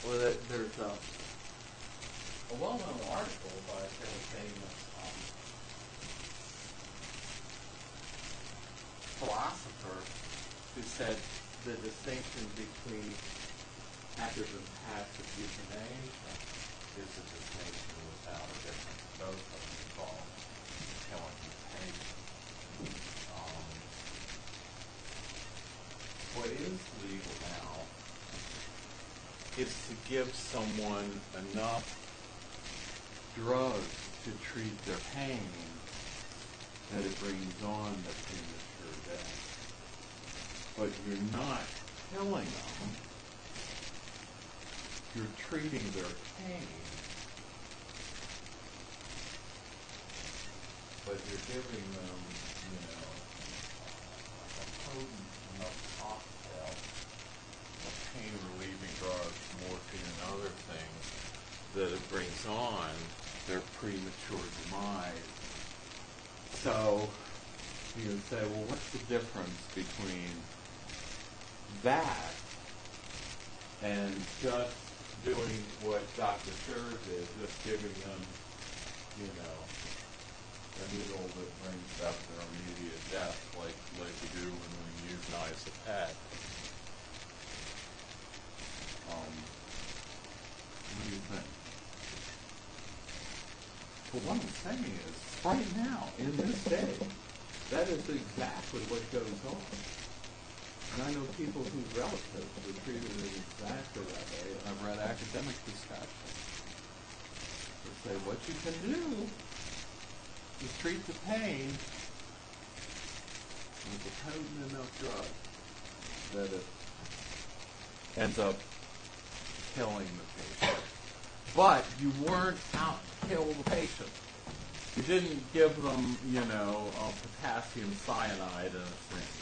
Well, there's a well-known article by a fairly famous philosopher who said the distinction between active and passive euthanasia is a distinction without a difference. Both of them involve killing the patient. What is legal now is to give someone enough drugs to treat their pain that it brings on the premature death. But you're not killing them. You're treating their pain, but you're giving them, a potent enough cocktail of pain-relieving drugs, morphine and other things, that it brings on their premature demise. So you say, well, what's the difference between that and just doing what Dr. Scher did, just giving them, a needle that brings about their immediate death, like you do when we euthanize a pet? What do you think? Well, what I'm saying is, right now, in this day, that is exactly what goes on. And I know people whose relatives were treated in exactly that way. I've read academic discussions that say what you can do is treat the pain with a potent enough drug that it ends up killing the patient. But you weren't out to kill the patient. You didn't give them, potassium cyanide in a syringe.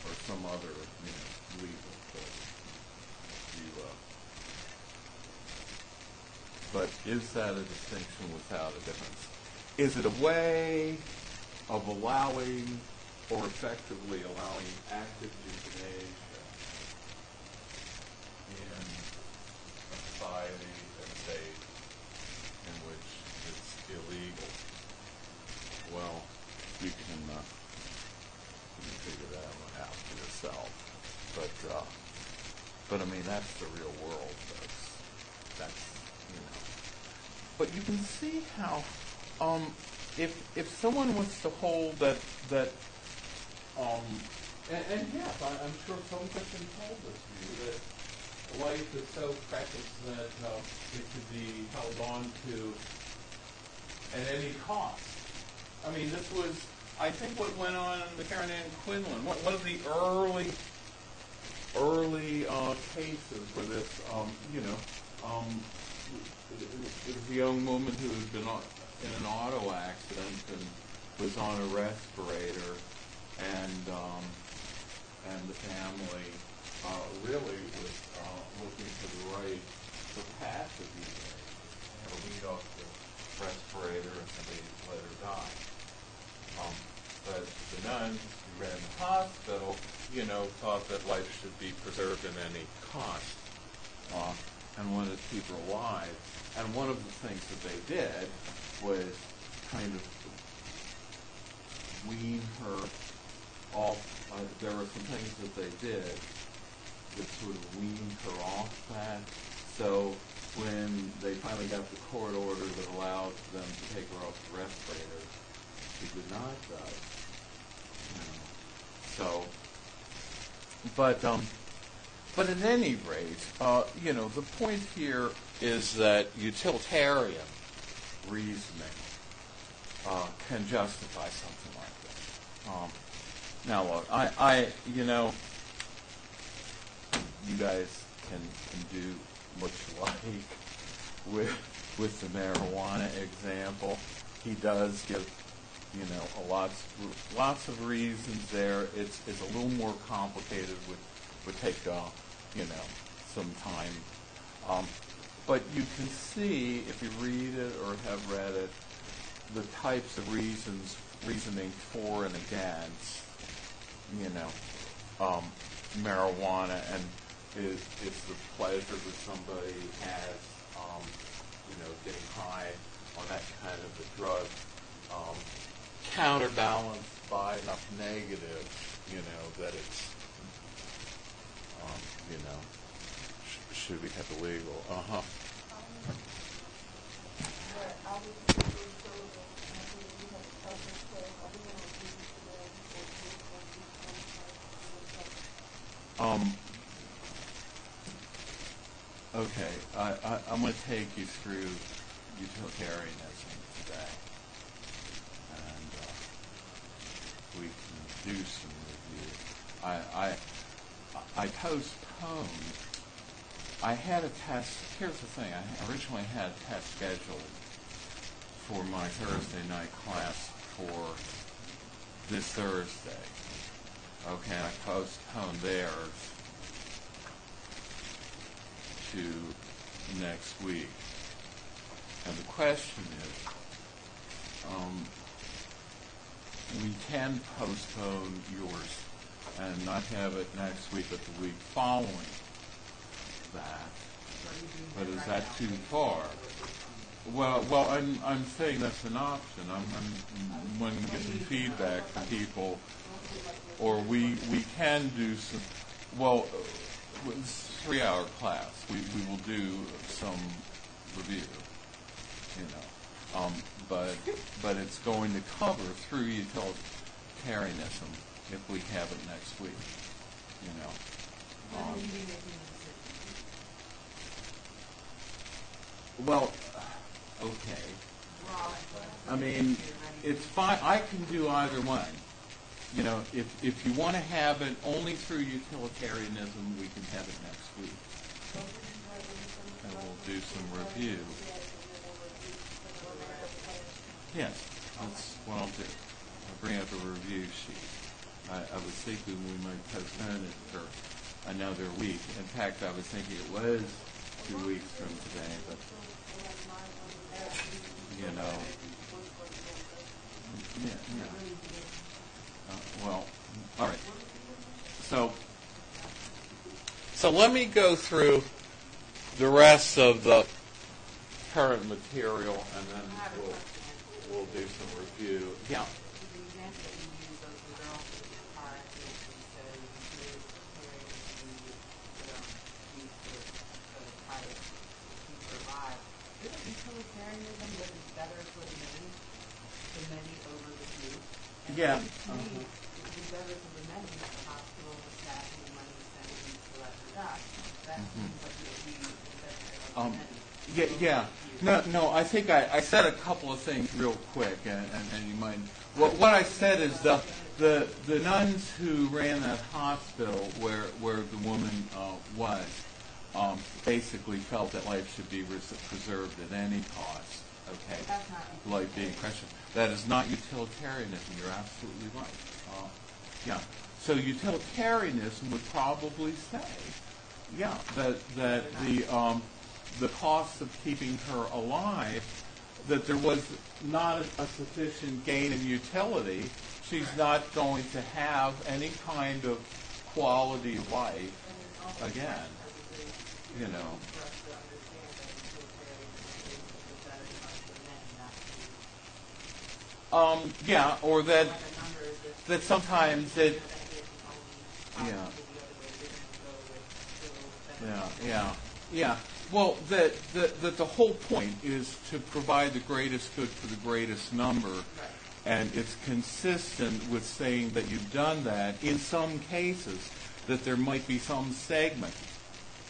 Or some other, lethal pill. But is that a distinction without a difference? Is it a way of allowing, or effectively allowing, active euthanasia in a society, a state, in which it's illegal? Well, you can figure that one out for yourself. But I mean, that's the real world, folks. That's, But you can see how, if someone was to hold that, and yes, I'm sure folks have been told this view, that life is so precious that it could be held on to at any cost. I mean, this was, I think, what went on in the Karen Ann Quinlan. One of the early cases where this, it was a young woman who had been in an auto accident and was on a respirator, and the family really was looking for the right for passive euthanasia, lead off the respirator and they let her die. But the nuns who ran the hospital, thought that life should be preserved at any cost, and wanted to keep her alive. And one of the things that they did was kind of wean her off. There were some things that they did that sort of weaned her off that. So when they finally got the court order that allowed them to take her off the respirator, she did not die. So, but at any rate, the point here is that utilitarian reasoning can justify something like this. Now, look, you guys can do what you like with the marijuana example. He does give, lots of reasons there. It's a little more complicated. Would take some time. But you can see, if you read it or have read it, the types of reasoning for and against, marijuana. And is the pleasure that somebody has, getting high on that kind of a drug, counterbalanced by enough negative, that it's, should be kept illegal. Okay, I'm going to take you through utilitarianism today, and we can do some review. I postponed. I had a test. Here's the thing. I originally had a test scheduled for my Thursday night class for this Thursday. Okay, I postponed theirs to next week. And the question is, we can postpone yours and not have it next week, but the week following that. But is that too far? Well, I'm saying that's an option. I'm wanting to get some feedback from people, or we can do some. Well, it's a 3-hour class. We will do some review, but it's going to cover through utilitarianism if we have it next week, Well, okay. I mean, it's fine. I can do either one. If you want to have it only through utilitarianism, we can have it next week. And we'll do some review. Yes, that's what I'll do. I'll bring up a review sheet. I was thinking we might postpone it for another week. In fact, I was thinking it was 2 weeks from today, but, well, all right. So let me go through the rest of the current material, and then we'll do some review. Yeah. Yeah. Yeah. No. I think I said a couple of things real quick, and you might. What I said is the nuns who ran that hospital where the woman was basically felt that life should be preserved at any cost. Okay, like being Christian. That is not utilitarianism. You're absolutely right. Yeah. So utilitarianism would probably say, that the cost of keeping her alive, that there was not a sufficient gain in utility. She's not going to have any kind of quality of life again. Or that sometimes it, Well, that the whole point is to provide the greatest good for the greatest number, and it's consistent with saying that you've done that. In some cases, that there might be some segment,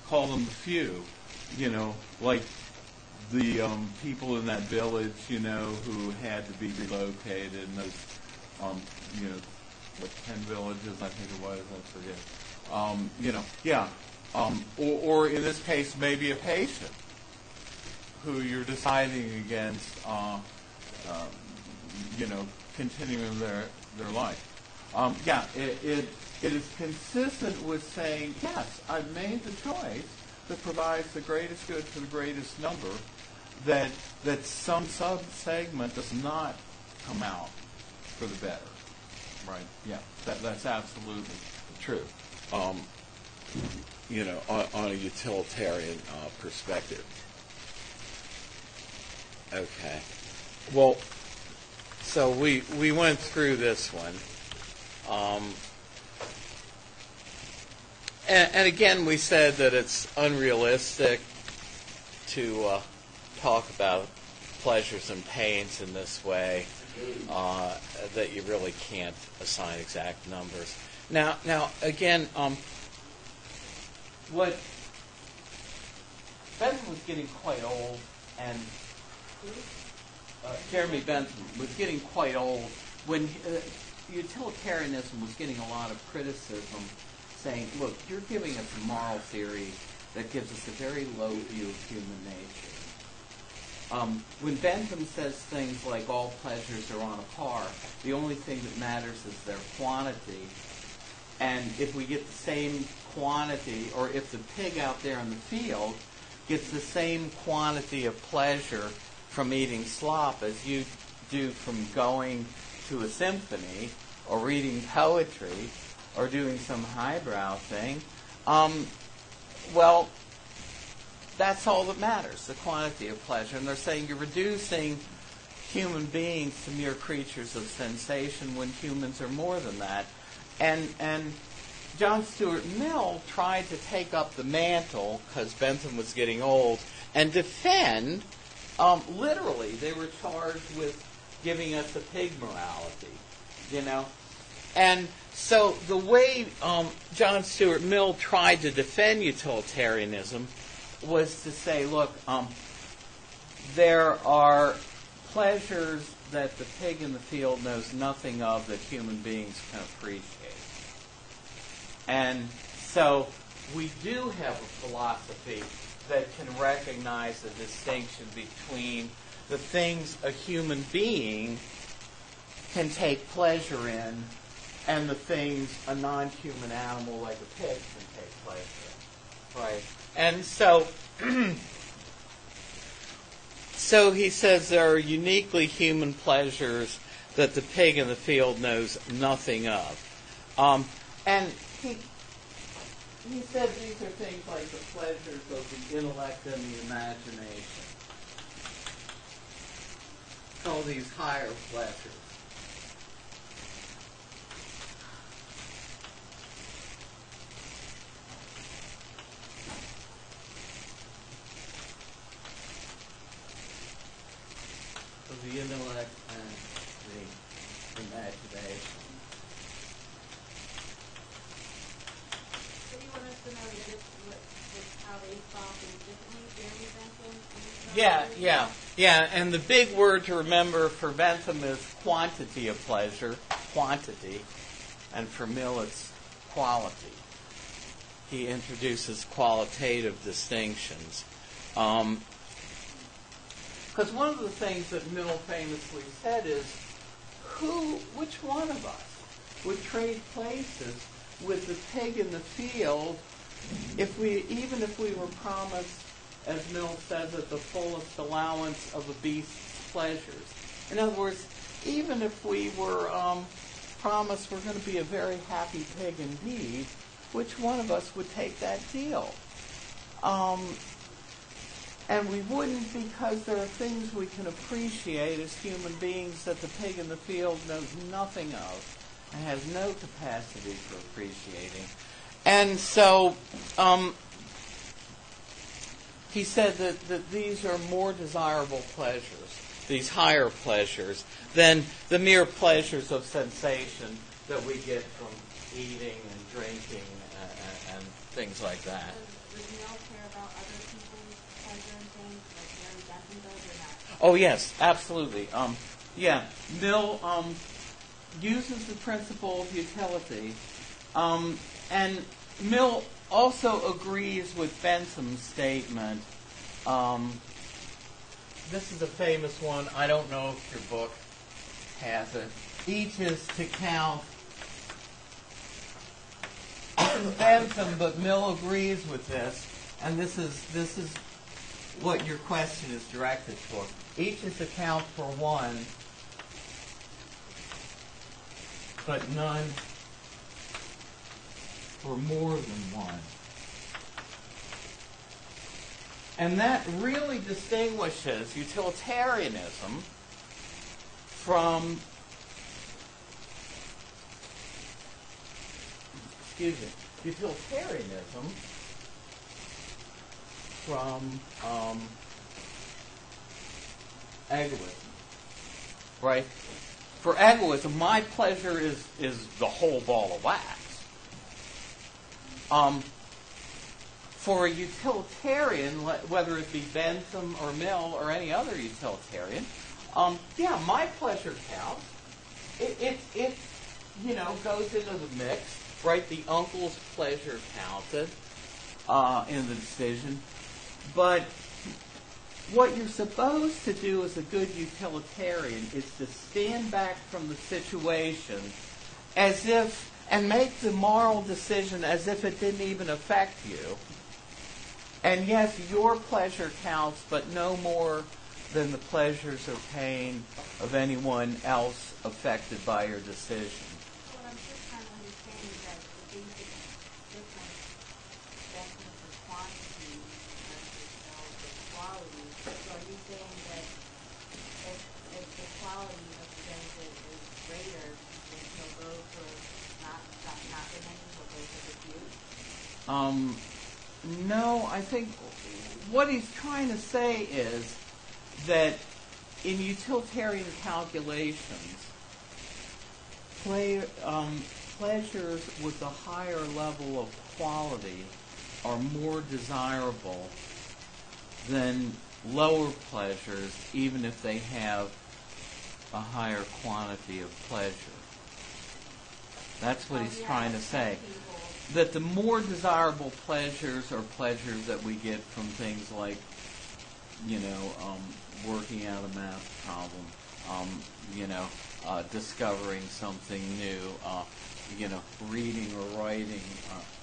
call them the few, like the people in that village, who had to be relocated, and those, 10 villages, I think it was, I forget. Or in this case, maybe a patient who you're deciding against, continuing their life. It is consistent with saying, yes, I've made the choice that provides the greatest good for the greatest number, that some sub-segment does not come out for the better. Right? Yeah, that's absolutely true. on a utilitarian perspective. Okay. Well, so we went through this one. And again, we said that it's unrealistic to talk about pleasures and pains in this way, that you really can't assign exact numbers. Now again, what Bentham was getting quite old, and Jeremy Bentham was getting quite old when utilitarianism was getting a lot of criticism, saying, look, you're giving us a moral theory that gives us a very low view of human nature. When Bentham says things like all pleasures are on a par, the only thing that matters is their quantity. And if we get the same quantity, or if the pig out there in the field gets the same quantity of pleasure from eating slop as you do from going to a symphony or reading poetry or doing some highbrow thing, well, that's all that matters, the quantity of pleasure. And they're saying you're reducing human beings to mere creatures of sensation when humans are more than that. And John Stuart Mill tried to take up the mantle, because Bentham was getting old, and defend, literally, they were charged with giving us a pig morality, And so the way John Stuart Mill tried to defend utilitarianism was to say, look, there are pleasures that the pig in the field knows nothing of that human beings can appreciate. And so we do have a philosophy that can recognize the distinction between the things a human being can take pleasure in and the things a non-human animal like a pig can take pleasure in. Right? And so, so he says there are uniquely human pleasures that the pig in the field knows nothing of. And he said these are things like the pleasures of the intellect and the imagination. All these higher pleasures. Of the intellect and the imagination. So you want us to know how they saw things differently, Jeremy Bentham? Yeah. And the big word to remember for Bentham is quantity of pleasure, quantity, and for Mill it's quality. He introduces qualitative distinctions. Because one of the things that Mill famously said is, which one of us would trade places with the pig in the field even if we were promised, as Mill said, that the fullest allowance of a beast's pleasures? In other words, even if we were promised we're going to be a very happy pig indeed, which one of us would take that deal? And we wouldn't, because there are things we can appreciate as human beings that the pig in the field knows nothing of and has no capacity for appreciating. And so he said that these are more desirable pleasures, these higher pleasures, than the mere pleasures of sensation that we get from eating and drinking and things like that. Does Mill care about other people's pleasure and things like Jeremy Bentham does or not? Oh, yes, absolutely. Mill uses the principle of utility, and Mill also agrees with Bentham's statement. This is a famous one. I don't know if your book has it. Each is to count. Bentham, but Mill agrees with this, and this is what your question is directed for. Each is to count for one, but none for more than one. And that really distinguishes utilitarianism from, utilitarianism from egoism, right? For egoism, my pleasure is the whole ball of wax. For a utilitarian, whether it be Bentham or Mill or any other utilitarian, yeah, my pleasure counts. It goes into the mix, right? The uncle's pleasure counted in the decision. But what you're supposed to do as a good utilitarian is to stand back from the situation as if, and make the moral decision as if it didn't even affect you. And yes, your pleasure counts, but no more than the pleasures or pain of anyone else affected by your decision. What I'm just trying to understand is that the basic difference, definite for quantity versus quality. So are you saying that if the quality of the benefit is greater, then he'll go for not the many, he'll go for the few? No, I think what he's trying to say is that in utilitarian calculations, pleasures with a higher level of quality are more desirable than lower pleasures, even if they have a higher quantity of pleasure. That's what he's trying to say. That the more desirable pleasures are pleasures that we get from things like, working out a math problem, discovering something new, reading or writing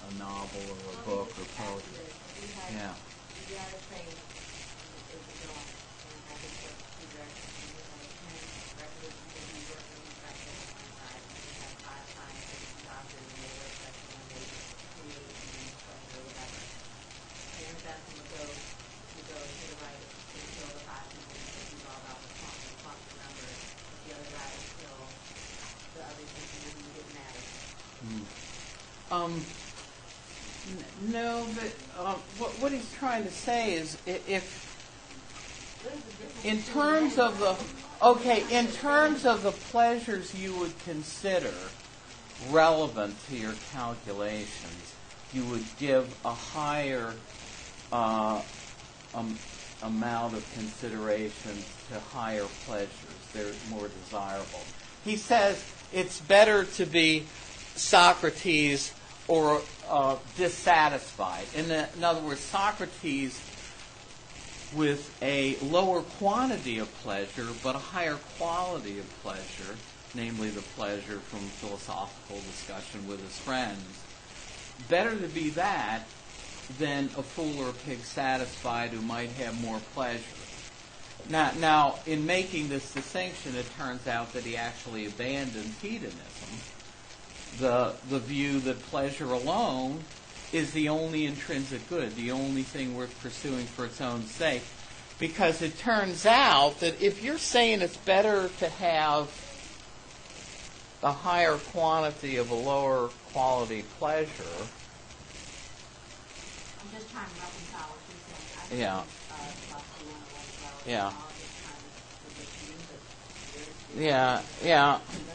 a novel or a book or poetry. Yeah. No, but what he's trying to say is if in terms of the pleasures you would consider relevant to your calculations, you would give a higher amount of consideration to higher pleasures. They're more desirable. He says it's better to be Socrates or dissatisfied. In other words, Socrates with a lower quantity of pleasure but a higher quality of pleasure, namely the pleasure from philosophical discussion with his friends. Better to be that than a fool or a pig satisfied who might have more pleasure. Now, in making this distinction, it turns out that he actually abandoned hedonism, the view that pleasure alone is the only intrinsic good, the only thing worth pursuing for its own sake, because it turns out that if you're saying it's better to have a higher quantity of a lower quality pleasure. I'm just trying to reconcile what you're saying. Yeah.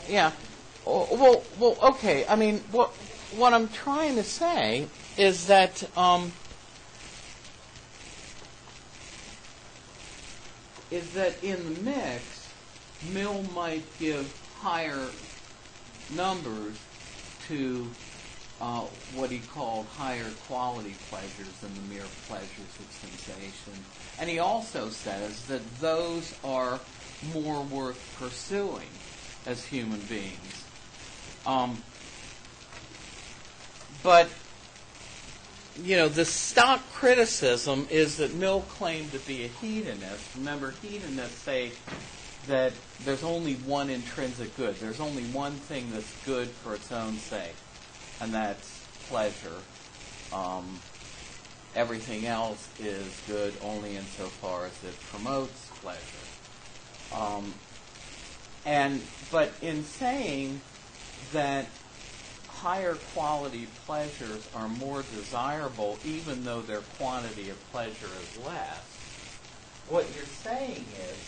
Yeah. Well, okay. I mean, what I'm trying to say is that in the mix, Mill might give higher numbers to what he called higher quality pleasures than the mere pleasures of sensation. And he also says that those are more worth pursuing as human beings. But, the stock criticism is that Mill claimed to be a hedonist. Remember, hedonists say that there's only one intrinsic good. There's only one thing that's good for its own sake, and that's pleasure. everything else is good only insofar as it promotes pleasure. But in saying that higher quality pleasures are more desirable even though their quantity of pleasure is less, what you're saying is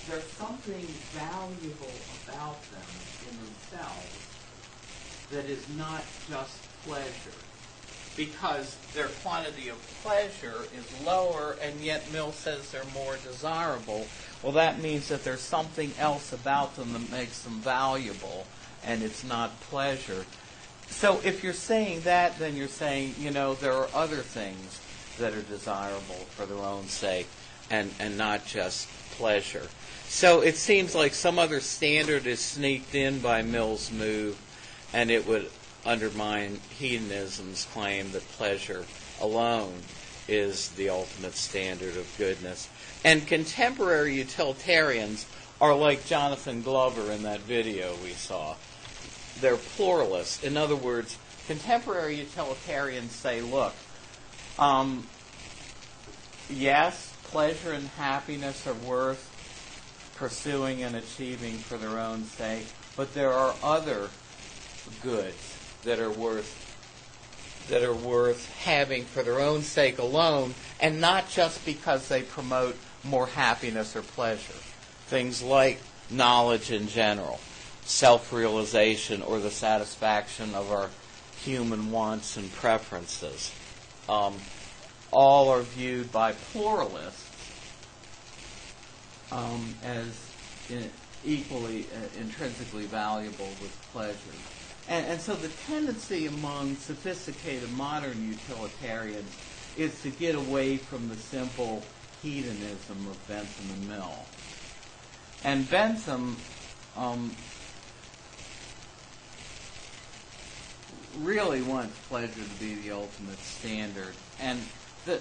there's something valuable about them in themselves that is not just pleasure, because their quantity of pleasure is lower, and yet Mill says they're more desirable. Well, that means that there's something else about them that makes them valuable, and it's not pleasure. So if you're saying that, then you're saying, there are other things that are desirable for their own sake, and not just pleasure. So it seems like some other standard is sneaked in by Mill's move, and it would undermine hedonism's claim that pleasure alone is the ultimate standard of goodness. And contemporary utilitarians are like Jonathan Glover in that video we saw. They're pluralists. In other words, contemporary utilitarians say, look, yes, pleasure and happiness are worth pursuing and achieving for their own sake, but there are other goods that are worth having for their own sake alone, and not just because they promote more happiness or pleasure. Things like knowledge in general, self-realization, or the satisfaction of our human wants and preferences. All are viewed by pluralists as equally intrinsically valuable with pleasure. And so the tendency among sophisticated modern utilitarians is to get away from the simple hedonism of Bentham and Mill. And Bentham really wants pleasure to be the ultimate standard. And the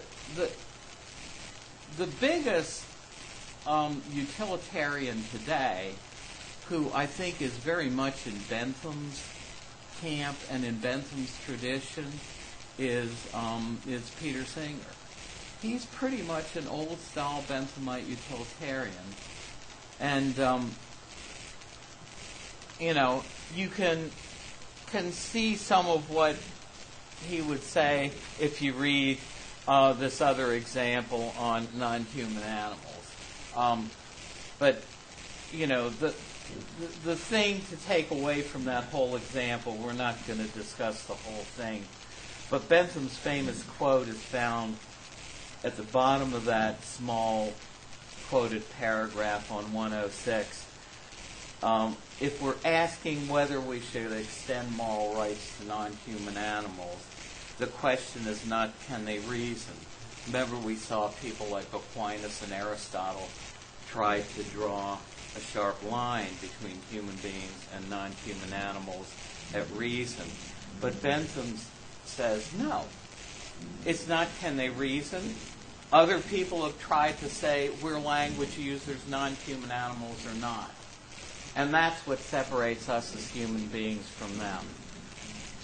biggest utilitarian today, who I think is very much in Bentham's camp and in Bentham's tradition, is Peter Singer. He's pretty much an old-style Benthamite utilitarian. And, you can see some of what he would say if you read this other example on non-human animals. But, the thing to take away from that whole example, we're not going to discuss the whole thing, but Bentham's famous quote is found at the bottom of that small quoted paragraph on 106. If we're asking whether we should extend moral rights to non-human animals, the question is not can they reason. Remember, we saw people like Aquinas and Aristotle try to draw a sharp line between human beings and non-human animals at reason. But Bentham says no. It's not can they reason. Other people have tried to say we're language users, non-human animals are not. And that's what separates us as human beings from them.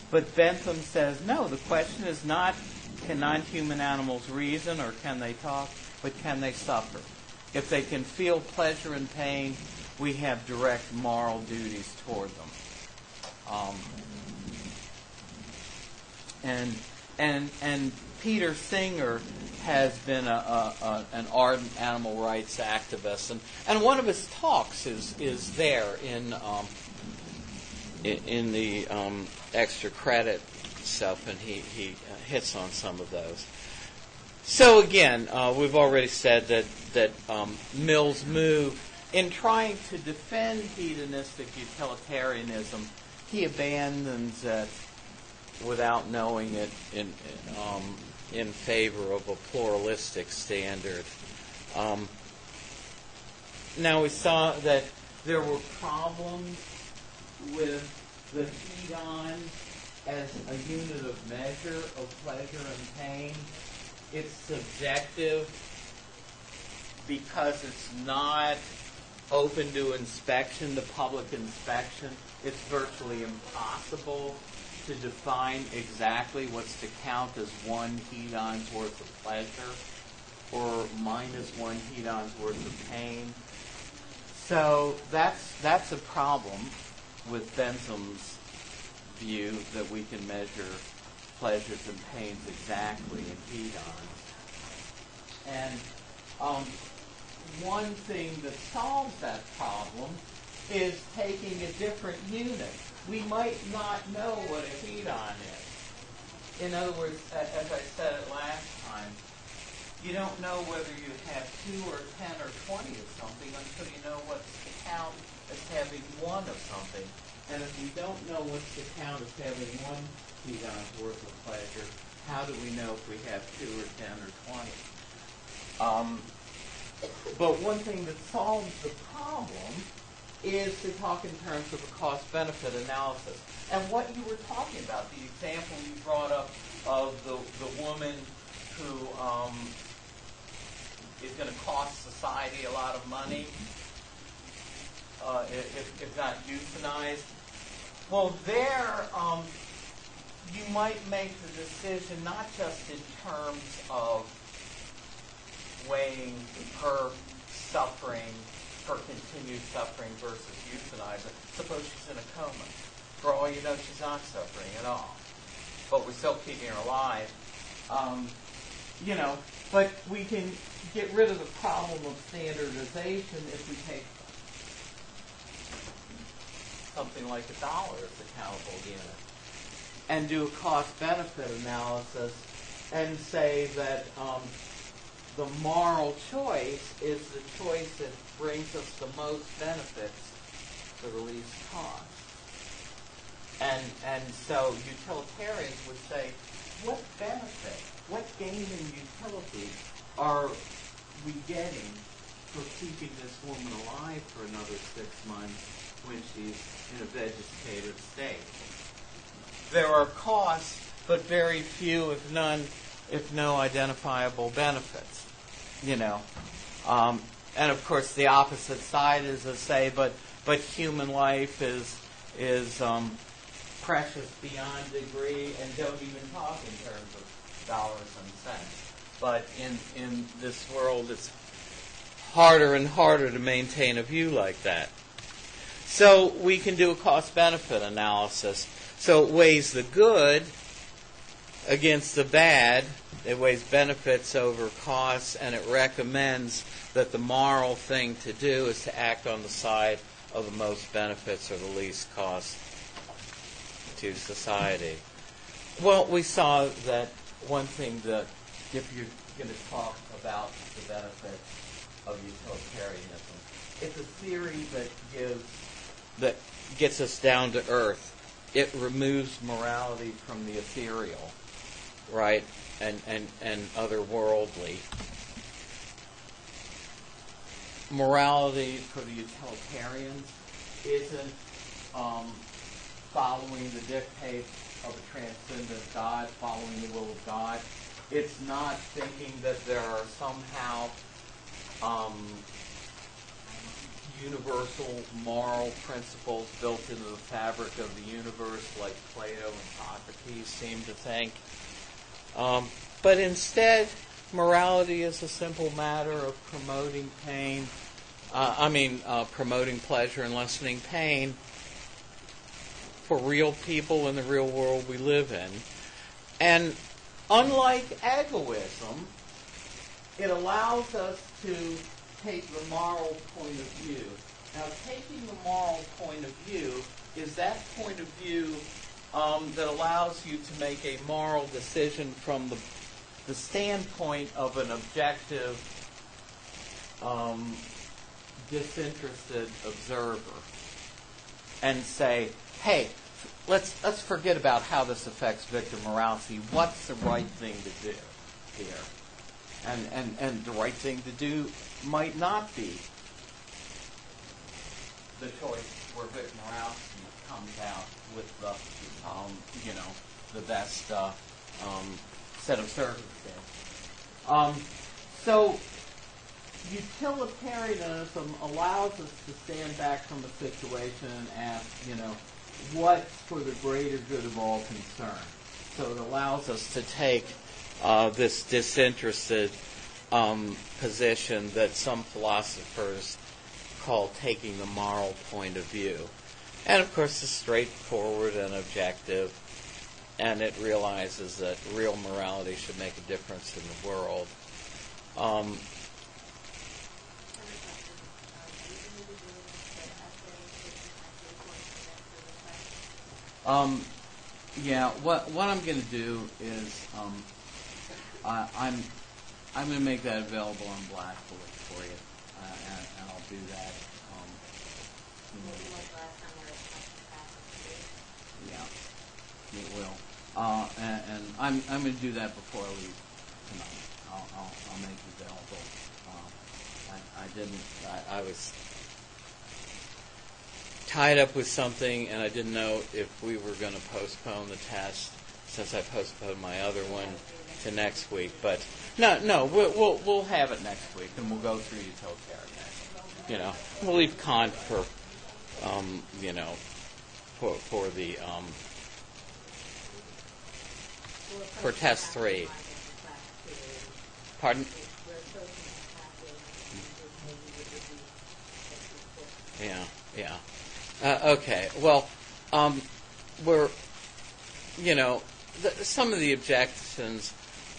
But Bentham says no, the question is not can non-human animals reason or can they talk, but can they suffer? If they can feel pleasure and pain, we have direct moral duties toward them. And Peter Singer has been an ardent animal rights activist, and one of his talks is there in the extra credit stuff, and he hits on some of those. So again, we've already said that Mill's move in trying to defend hedonistic utilitarianism, he abandons it without knowing it in favor of a pluralistic standard. Now we saw that there were problems with the hedon as a unit of measure of pleasure and pain. It's subjective because it's not open to inspection, to public inspection. It's virtually impossible to define exactly what's to count as one hedon's worth of pleasure or minus one hedon's worth of pain. So that's a problem with Benson's view that we can measure pleasures and pains exactly in hedons. And one thing that solves that problem is taking a different unit. We might not know what a hedon is. In other words, as I said it last time, you don't know whether you have 2 or 10 or 20 of something until you know what's to count as having one of something. And if we don't know what's to count as having one hedon's worth of pleasure, how do we know if we have 2 or 10 or 20? But one thing that solves the problem is to talk in terms of a cost-benefit analysis. And what you were talking about, the example you brought up of the woman who is going to cost society a lot of money if not euthanized. Well, there you might make the decision not just in terms of weighing her suffering, her continued suffering versus euthanizer. Suppose she's in a coma. For all you know, she's not suffering at all. But we're still keeping her alive. But we can get rid of the problem of standardization if we take something like $1 as a countable unit and do a cost-benefit analysis and say that the moral choice is the choice that brings us the most benefits for the least cost. And so utilitarians would say, what benefit, what gain in utility are we getting for keeping this woman alive for another 6 months when she's in a vegetative state? There are costs, but very few, if none, if no identifiable benefits. And of course the opposite side is to say, but human life is precious beyond degree, and don't even talk in terms of dollars and cents. But in this world, it's harder and harder to maintain a view like that. So we can do a cost-benefit analysis. So it weighs the good against the bad. It weighs benefits over costs, and it recommends that the moral thing to do is to act on the side of the most benefits or the least cost to society. Well, we saw that one thing that if you're going to talk about the benefits of utilitarianism, it's a theory that gets us down to earth. It removes morality from the ethereal, right, and otherworldly. Morality for the utilitarians isn't following the dictates of a transcendent God, following the will of God. It's not thinking that there are somehow universal moral principles built into the fabric of the universe like Plato and Socrates seem to think. But instead, morality is a simple matter of promoting promoting pleasure and lessening pain for real people in the real world we live in. And unlike egoism, it allows us to take the moral point of view. Now, taking the moral point of view is that point of view that allows you to make a moral decision from the standpoint of an objective, disinterested observer, and say, hey, let's forget about how this affects victim morality. What's the right thing to do here? And the right thing to do might not be the choice where victim morality comes out with the best set of circumstances. So utilitarianism allows us to stand back from a situation and ask, what's for the greater good of all concerned. So it allows us to take this disinterested position that some philosophers call taking the moral point of view. And of course it's straightforward and objective, and it realizes that real morality should make a difference in the world. Yeah, what I'm going to do is I'm going to make that available on Blackboard for you, and I'll do that. Yeah, it will. And I'm going to do that before I leave tonight. I'll make it available. I was tied up with something, and I didn't know if we were going to postpone the test, since I postponed my other one to next week. But no, we'll have it next week, and we'll go through utilitarianism. We'll leave Kant for the for test 3. Pardon? Yeah. Okay. Well, we're, some of the objections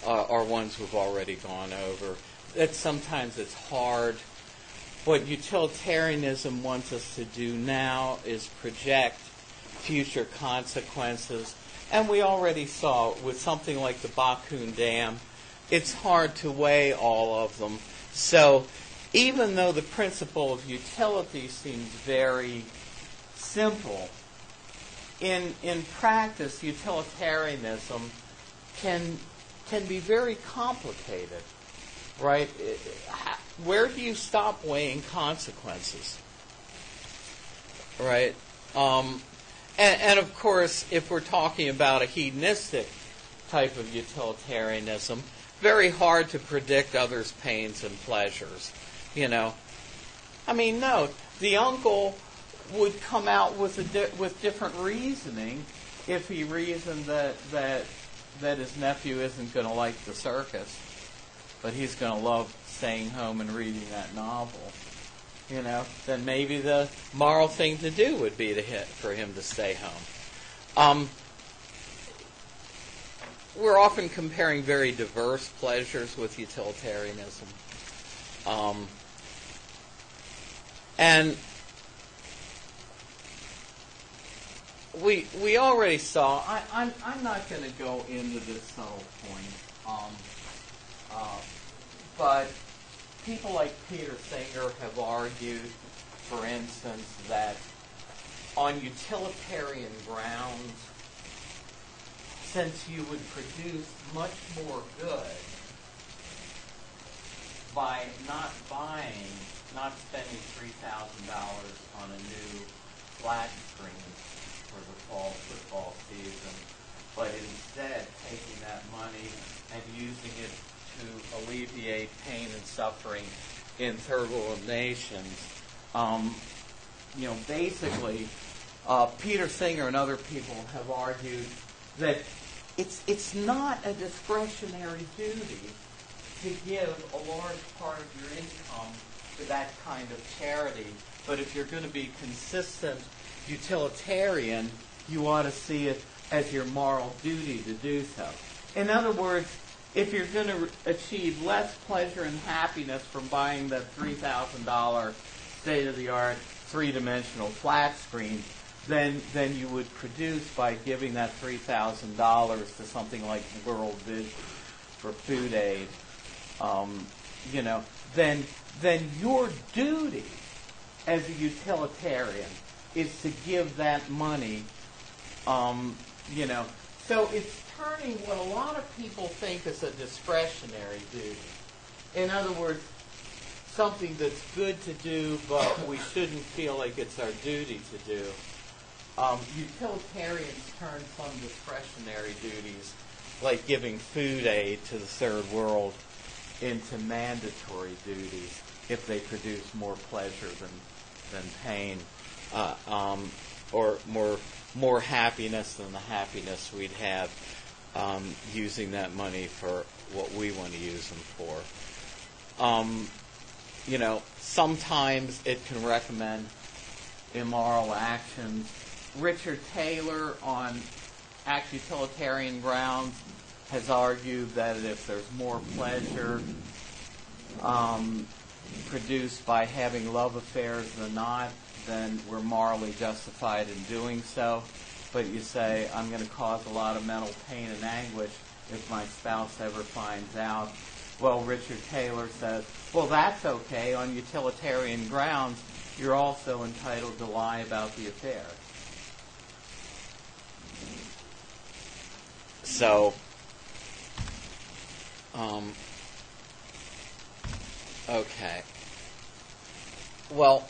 are ones we've already gone over. That sometimes it's hard. What utilitarianism wants us to do now is project future consequences. And we already saw with something like the Bakun Dam, it's hard to weigh all of them. So even though the principle of utility seems very simple, in practice, utilitarianism can be very complicated, right? Where do you stop weighing consequences, right? And of course, if we're talking about a hedonistic type of utilitarianism, very hard to predict others' pains and pleasures. No, the uncle would come out with different reasoning if he reasoned that his nephew isn't going to like the circus, but he's going to love staying home and reading that novel. Then maybe the moral thing to do would be for him to stay home. We're often comparing very diverse pleasures with utilitarianism. And we already saw, I'm not going to go into this subtle point, but people like Peter Singer have argued, for instance, that on utilitarian grounds, since you would produce much more good by not spending $3,000 on a new flat screen for the fall football season, but instead taking that money and using it to alleviate pain and suffering in third world nations. Basically, Peter Singer and other people have argued that it's not a discretionary duty to give a large part of your income to that kind of charity, but if you're going to be consistent utilitarian, you ought to see it as your moral duty to do so. In other words, if you're going to achieve less pleasure and happiness from buying that $3,000 state-of-the-art three-dimensional flat screen, then you would produce by giving that $3,000 to something like World Vision for food aid, then your duty as a utilitarian is to give that money, So it's turning what a lot of people think is a discretionary duty. In other words, something that's good to do, but we shouldn't feel like it's our duty to do. Utilitarians turn some discretionary duties, like giving food aid to the third world, into mandatory duties if they produce more pleasure than pain. or more happiness than the happiness we'd have using that money for what we want to use them for. Sometimes it can recommend immoral actions. Richard Taylor, on Act Utilitarian Grounds, has argued that if there's more pleasure produced by having love affairs than not, then we're morally justified in doing so. But you say, I'm going to cause a lot of mental pain and anguish if my spouse ever finds out. Well, Richard Taylor says, well, that's okay. On utilitarian grounds, you're also entitled to lie about the affair. So, okay. Well,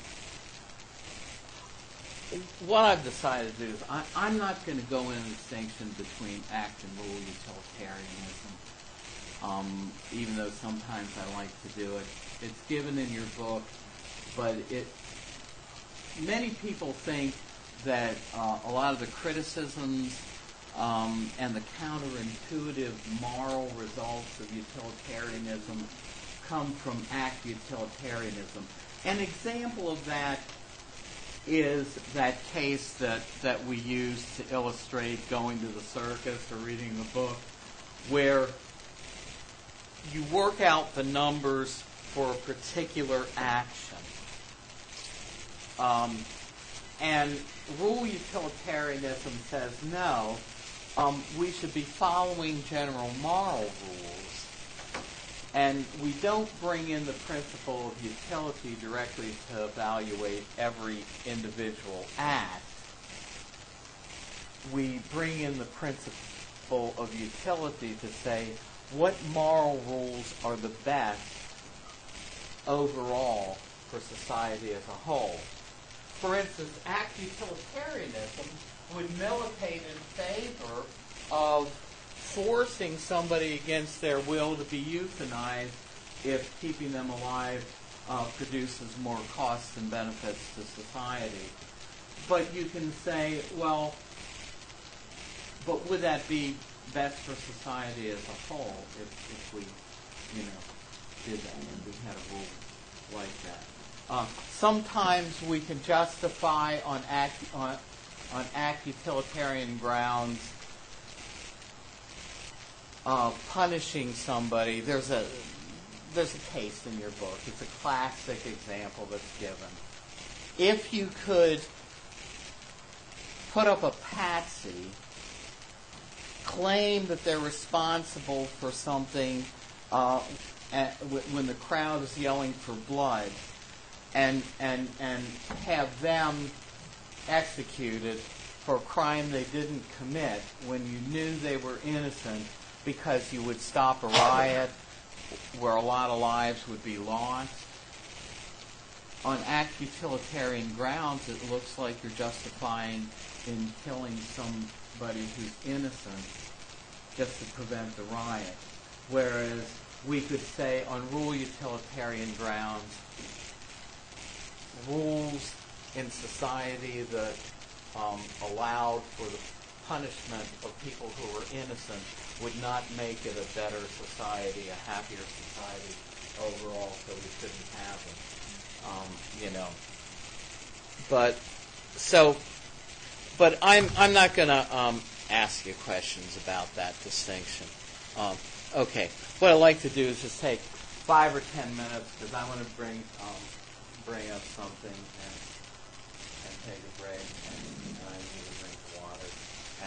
what I've decided to do is I'm not going to go into a distinction between act and rule utilitarianism, even though sometimes I like to do it. It's given in your book, but many people think that a lot of the criticisms and the counterintuitive moral results of utilitarianism come from act utilitarianism. An example of that is that case that we use to illustrate going to the circus or reading the book, where you work out the numbers for a particular action. And rule utilitarianism says, no, we should be following general moral rules. And we don't bring in the principle of utility directly to evaluate every individual act. We bring in the principle of utility to say what moral rules are the best overall for society as a whole. For instance, act utilitarianism would militate in favor of forcing somebody against their will to be euthanized if keeping them alive produces more costs and benefits to society. But you can say, well, but would that be best for society as a whole if we, did that and we had a rule like that? Sometimes we can justify on act utilitarian grounds punishing somebody. There's a case in your book. It's a classic example that's given. If you could put up a patsy, claim that they're responsible for something when the crowd is yelling for blood, and have them executed for a crime they didn't commit when you knew they were innocent, because you would stop a riot where a lot of lives would be lost. On act utilitarian grounds, it looks like you're justifying in killing somebody who's innocent just to prevent the riot. Whereas we could say on rule utilitarian grounds, rules in society that allowed for the punishment of people who were innocent would not make it a better society, a happier society overall, so we shouldn't have them. But I'm not going to ask you questions about that distinction. Okay, what I'd like to do is just take 5 or 10 minutes, because I want to bring up something and take a break, and I need a drink of water,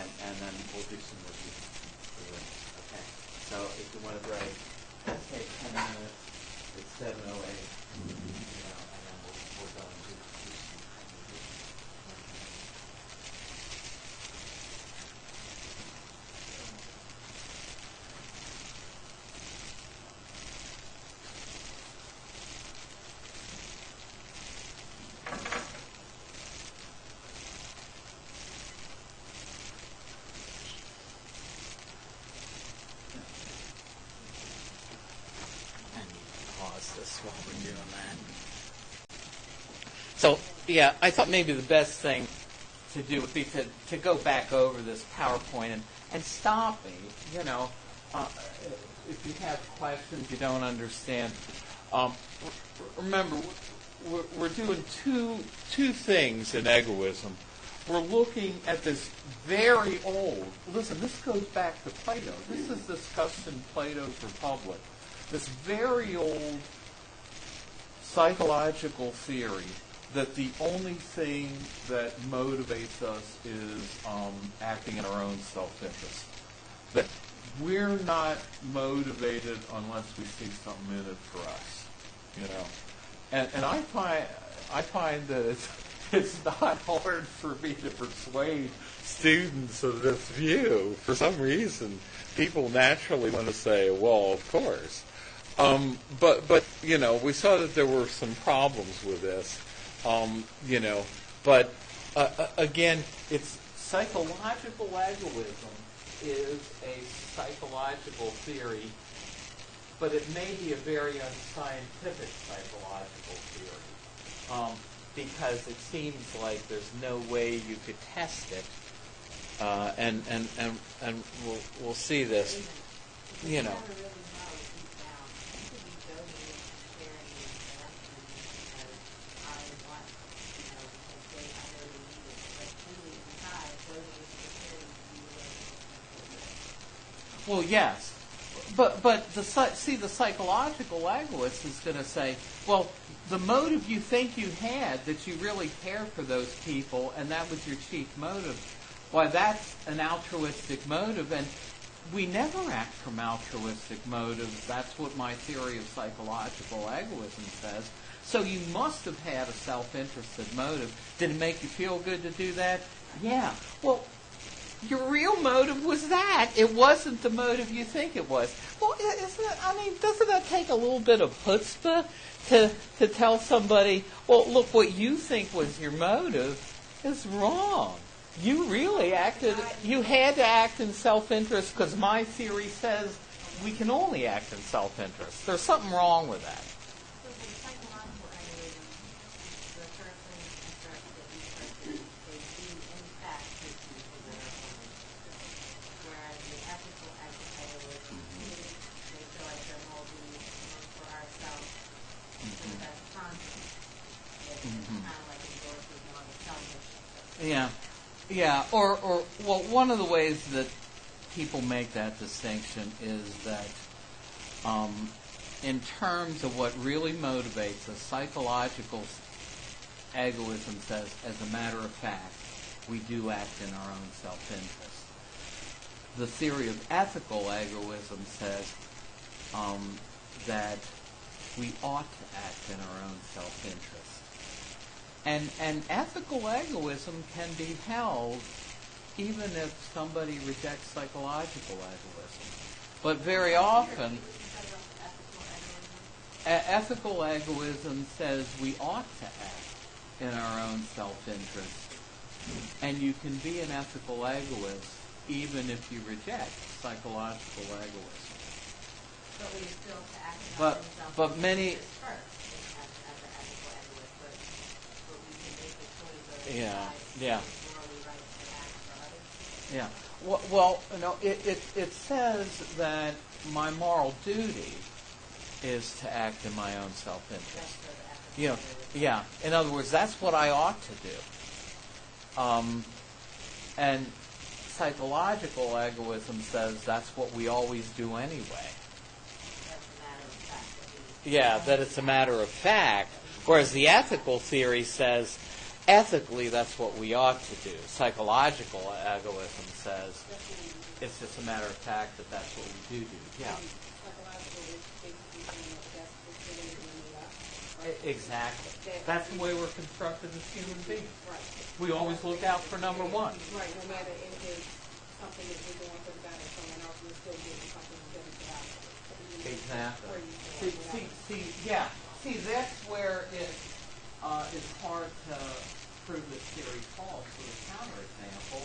and then we'll do some review. Okay, so if you want to break, let's take 10 minutes. It's 7:08, and then we're going to do some review. While we're doing that. So, yeah, I thought maybe the best thing to do would be to go back over this PowerPoint and stop me. If you have questions you don't understand. Remember, we're doing two things in egoism. We're looking at this very old, listen, this goes back to Plato. This is discussed in Plato's Republic. This very old psychological theory that the only thing that motivates us is acting in our own self-interest. That we're not motivated unless we see something in it for us, And I find that it's not hard for me to persuade students of this view. For some reason, people naturally want to say, well, of course. But we saw that there were some problems with this, But again, it's psychological egoism is a psychological theory, but it may be a very unscientific psychological theory because it seems like there's no way you could test it, and we'll see this, Well, yes, but the psychological egoist is going to say, well, the motive you think you had, that you really cared for those people, and that was your chief motive, why, that's an altruistic motive, and we never act from altruistic motives. That's what my theory of psychological egoism says. So you must have had a self-interested motive. Did it make you feel good to do that? Yeah. Well, your real motive was that. It wasn't the motive you think it was. Well, doesn't that take a little bit of chutzpah to tell somebody, well, look, what you think was your motive is wrong. You really you had to act in self-interest because my theory says we can only act in self-interest. There's something wrong with that. Yeah. Or well, one of the ways that people make that distinction is that in terms of what really motivates us, psychological egoism says, as a matter of fact, we do act in our own self-interest. The theory of ethical egoism says that we ought to act in our own self-interest. And ethical egoism can be held even if somebody rejects psychological egoism. But very often, ethical egoism says we ought to act in our own self-interest. And you can be an ethical egoist even if you reject psychological egoism. But we still to act in our own self-interest but many... Yeah. Well, it says that my moral duty is to act in my own self-interest. Yeah. In other words, that's what I ought to do. And psychological egoism says that's what we always do anyway. Yeah, that it's a matter of fact. Whereas the ethical theory says, ethically, that's what we ought to do. Psychological egoism says it's just a matter of fact that that's what we do. Yeah. Exactly. That's the way we're constructed as human beings. We always look out for number one. Right. No matter if it's something that we're going for the better, someone else will still get something good about it. Exactly. See, that's where it's hard to prove this theory false with a counterexample,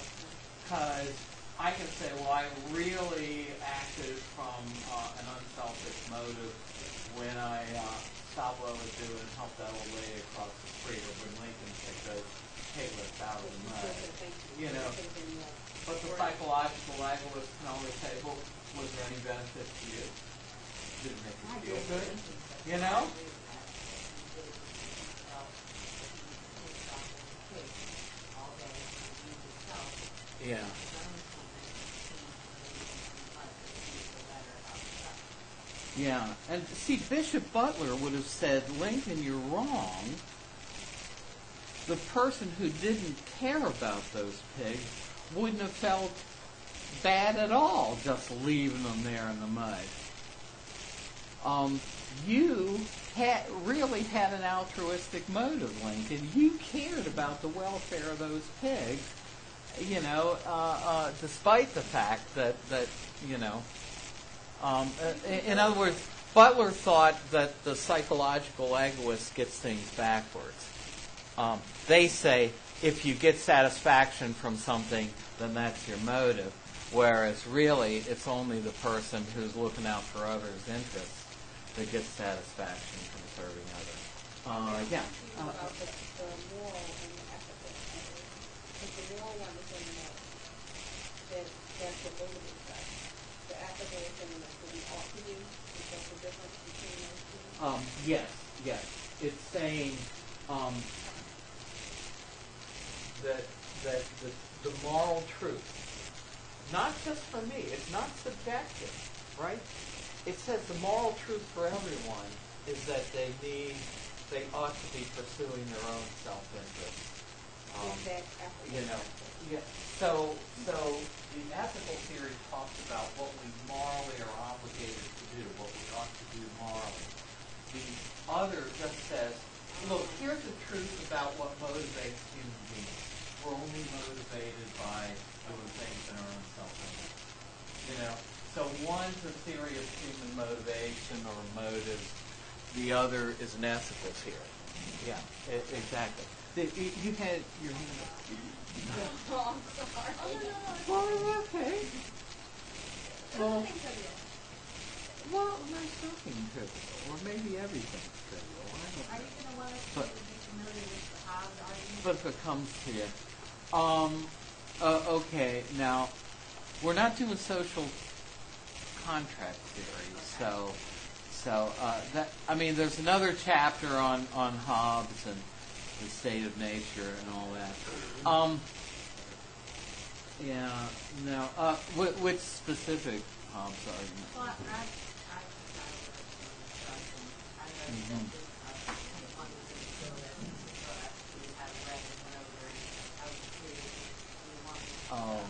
because I can say, well, I really acted from an unselfish motive when I stopped what I was doing and helped that old lady across the street, or when Lincoln picked those pig that's out of the mud. You know, but the psychological egoist can always say, well, was there any benefit to you? Did it make you feel good? You know? Yeah. Yeah. And see, Bishop Butler would have said, Lincoln, you're wrong. The person who didn't care about those pigs wouldn't have felt bad at all just leaving them there in the mud. You really had an altruistic motive, Lincoln. You cared about the welfare of those pigs, you know, despite the fact that you know, in other words, Butler thought that the psychological egoist gets things backwards. They say if you get satisfaction from something, then that's your motive, whereas really it's only the person who's looking out for others' interests that gets satisfaction from serving others. Yeah. About the moral and the ethical. Because the moral one is in the middle. That's the motive side. The ethical is in the middle. So we ought to do. Is that the difference between those two? Yes. It's saying that the moral truth, not just for me, it's not subjective, right? It says the moral truth for everyone is that they ought to be pursuing their own self-interest. You know, yeah. So the ethical theory talks about what we morally are obligated to do, what we ought to do morally. The other just says, look, here's the truth about what motivates human beings. We're only motivated by doing things in our own self-interest. You know, so one's a theory of human motivation or motives. The other is an ethical theory. Yeah, exactly. You had your hand up. Oh, I'm sorry. Well, okay. Well, there's something trivial, or maybe everything's trivial. Are you going to want us to be familiar with the Hobbes argument? But if it comes to you. Okay, now, we're not doing social contract theory, so that, I mean, there's another chapter on Hobbes and the state of nature and all that. Yeah, no, which specific Hobbes argument? Well, Oh.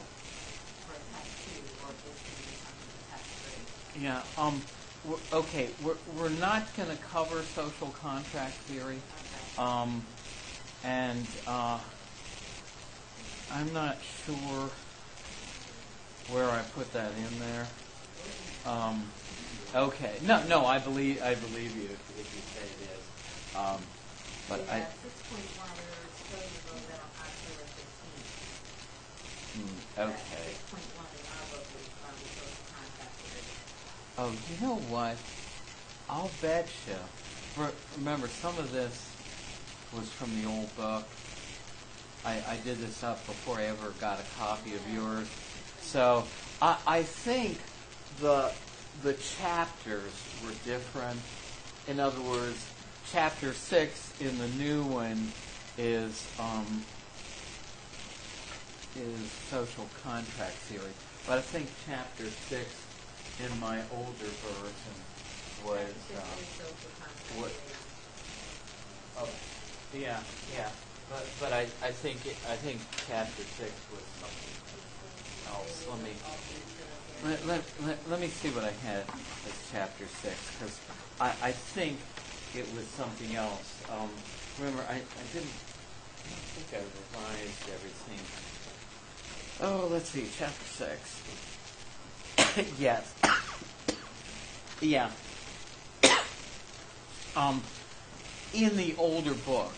Yeah. Okay. We're not going to cover social contract theory, and I'm not sure where I put that in there. Okay. No. I believe you if you say it is. But I. 6.1 is still that on October 15th. Okay. 6.1 is our book on the social contract theory. Oh, you know what? I'll bet you. Remember, some of this was from the old book. I did this up before I ever got a copy of yours. So I think the chapters were different. In other words, chapter 6 in the new one is social contract theory. But I think chapter 6 in my older version was yeah. But I think chapter 6 was something else. Let me see what I had as chapter 6, because I think it was something else. Remember, I think I revised everything. Oh, let's see, chapter 6. Yes. Yeah. In the older book,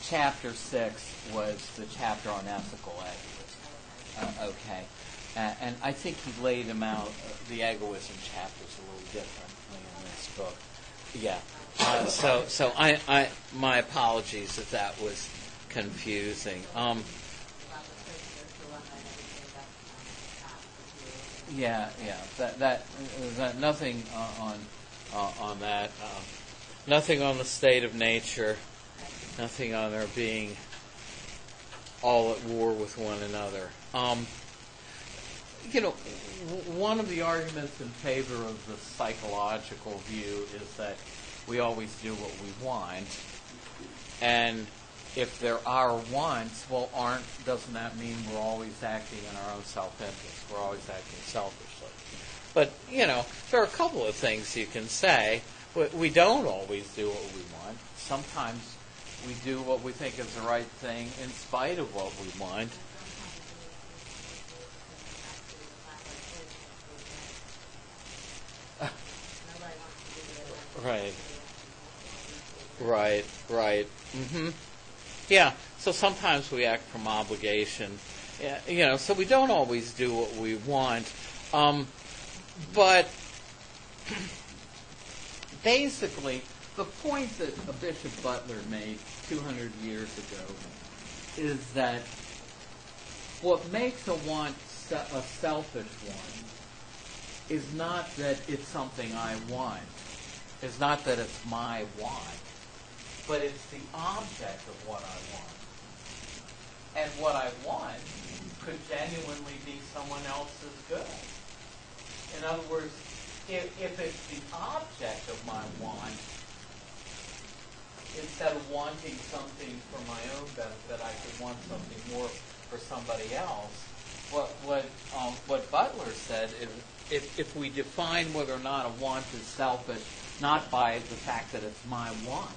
chapter 6 was the chapter on ethical egoism. Okay. And I think he laid them out, the egoism chapters, a little differently in this book. Yeah. So I my apologies that was confusing. About the prisoner to run and everything that's That nothing on that. Nothing on the state of nature. Nothing on our being all at war with one another. One of the arguments in favor of the psychological view is that we always do what we want, and if there are wants, well, doesn't that mean we're always acting in our own self-interest? We're always acting selfishly. But, there are a couple of things you can say. We don't always do what we want. Sometimes we do what we think is the right thing in spite of what we want. Right. Yeah, so sometimes we act from obligation. So we don't always do what we want. But basically, the point that Bishop Butler made 200 years ago is that what makes a want a selfish one is not that it's something I want. It's not that it's my want, but it's the object of what I want. And what I want could genuinely be someone else's good. In other words, if it's the object of my want, instead of wanting something for my own benefit, I could want something more for somebody else. What Butler said is, if we define whether or not a want is selfish, not by the fact that it's my want,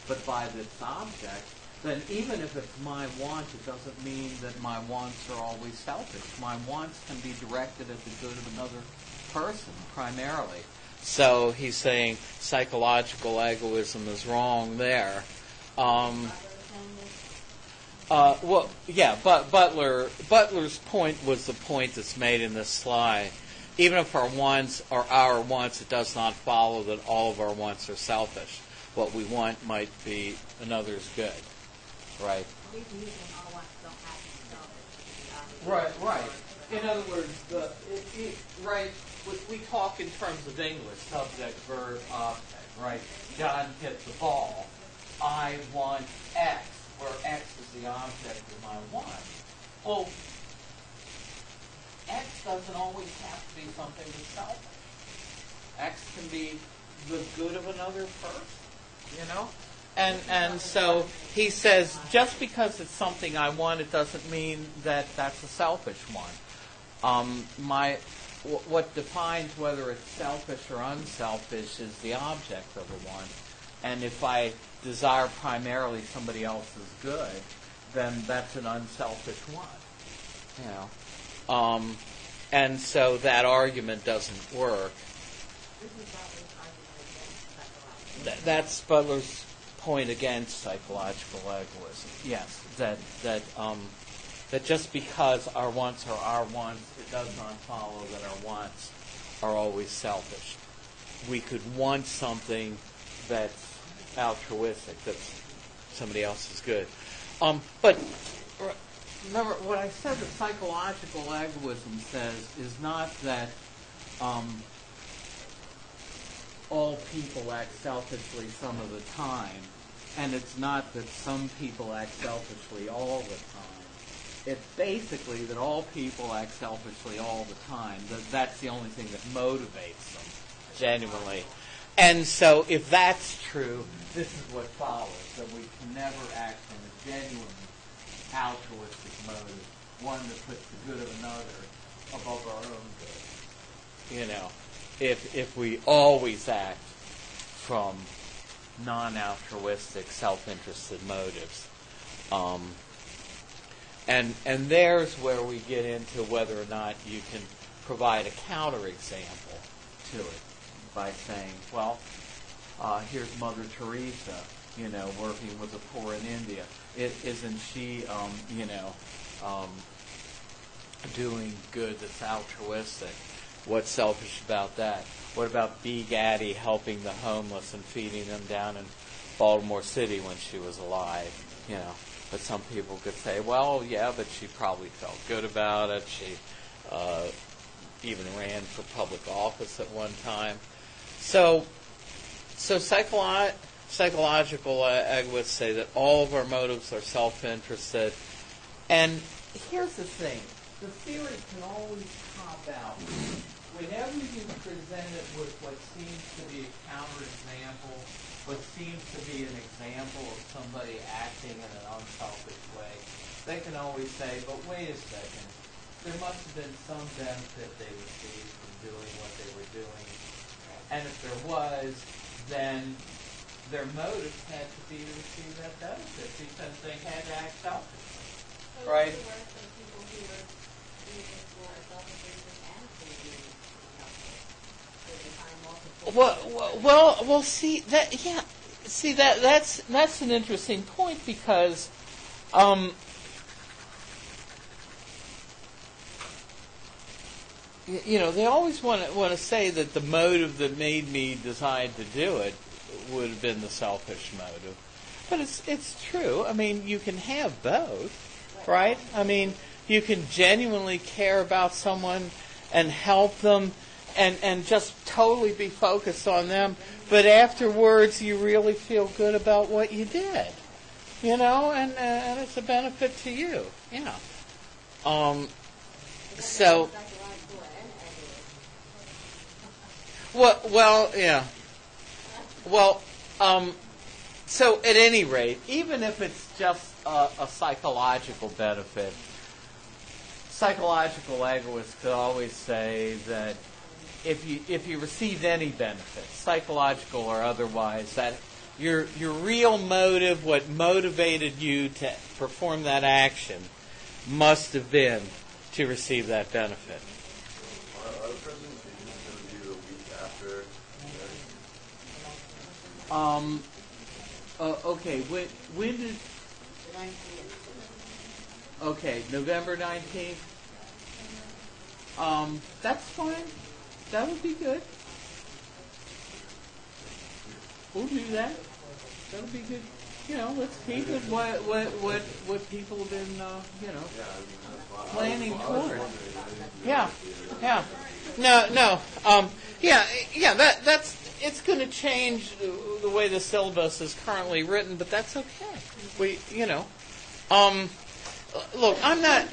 but by its object, then even if it's my want, it doesn't mean that my wants are always selfish. My wants can be directed at the good of another person, primarily. So he's saying psychological egoism is wrong there. But Butler's point was the point that's made in this slide. Even if our wants are our wants, it does not follow that all of our wants are selfish. What we want might be another's good, right? Right. In other words, we talk in terms of English, subject, verb, object, right? John hit the ball. I want X, where X is the object of my want. Well, X doesn't always have to be something that's selfish. X can be the good of another person, And so he says, just because it's something I want, it doesn't mean that that's a selfish one. What defines whether it's selfish or unselfish is the object of the one. And if I desire primarily somebody else's good, then that's an unselfish one. And so that argument doesn't work. That's Butler's point against psychological egoism. Yes, that just because our wants are our wants, it does not follow that our wants are always selfish. We could want something that's altruistic, that's somebody else's good. But remember, what I said that psychological egoism says is not that all people act selfishly some of the time, and it's not that some people act selfishly all the time. It's basically that all people act selfishly all the time. That's the only thing that motivates them, genuinely. And so if that's true, this is what follows, that we can never act from a genuine altruistic motive, one that puts the good of another above our own good. If we always act from non-altruistic, self-interested motives. And there's where we get into whether or not you can provide a counterexample to it by saying, well, here's Mother Teresa, working with the poor in India. Isn't she, doing good that's altruistic? What's selfish about that? What about B. Gaddy helping the homeless and feeding them down in Baltimore City when she was alive? But some people could say, well, yeah, but she probably felt good about it. She even ran for public office at one time. So psychological egoists say that all of our motives are self-interested. And here's the thing. The theory can always cop out. Whenever you present it with what seems to be a counterexample, what seems to be an example of somebody acting in an unselfish way, they can always say, but wait a second, there must have been some benefit they received from doing what they were doing. And if there was, then their motives had to be to receive that benefit because they had to act selfishly. So Right? there were some people who were using for a self-interest and for being selfish. They define multiple. Well. See that. Yeah. See that's an interesting point because, they always want to say that the motive that made me decide to do it would have been the selfish motive, but it's true. I mean, you can have both, right? I mean, you can genuinely care about someone and help them and just totally be focused on them, but afterwards you really feel good about what you did, and it's a benefit to you, yeah. So, well, yeah. Well, so at any rate, even if it's just a psychological benefit, psychological egoists could always say that if you received any benefit, psychological or otherwise, that your real motive, what motivated you to perform that action, must have been to receive that benefit. Are the presentations going to be the week after? Okay. When did? Okay, November 19th. That's fine. That would be good. We'll do that. That would be good. Let's keep it what people have been planning toward. Yeah. No. That's it's going to change the way the syllabus is currently written, but that's okay. Look, I'm not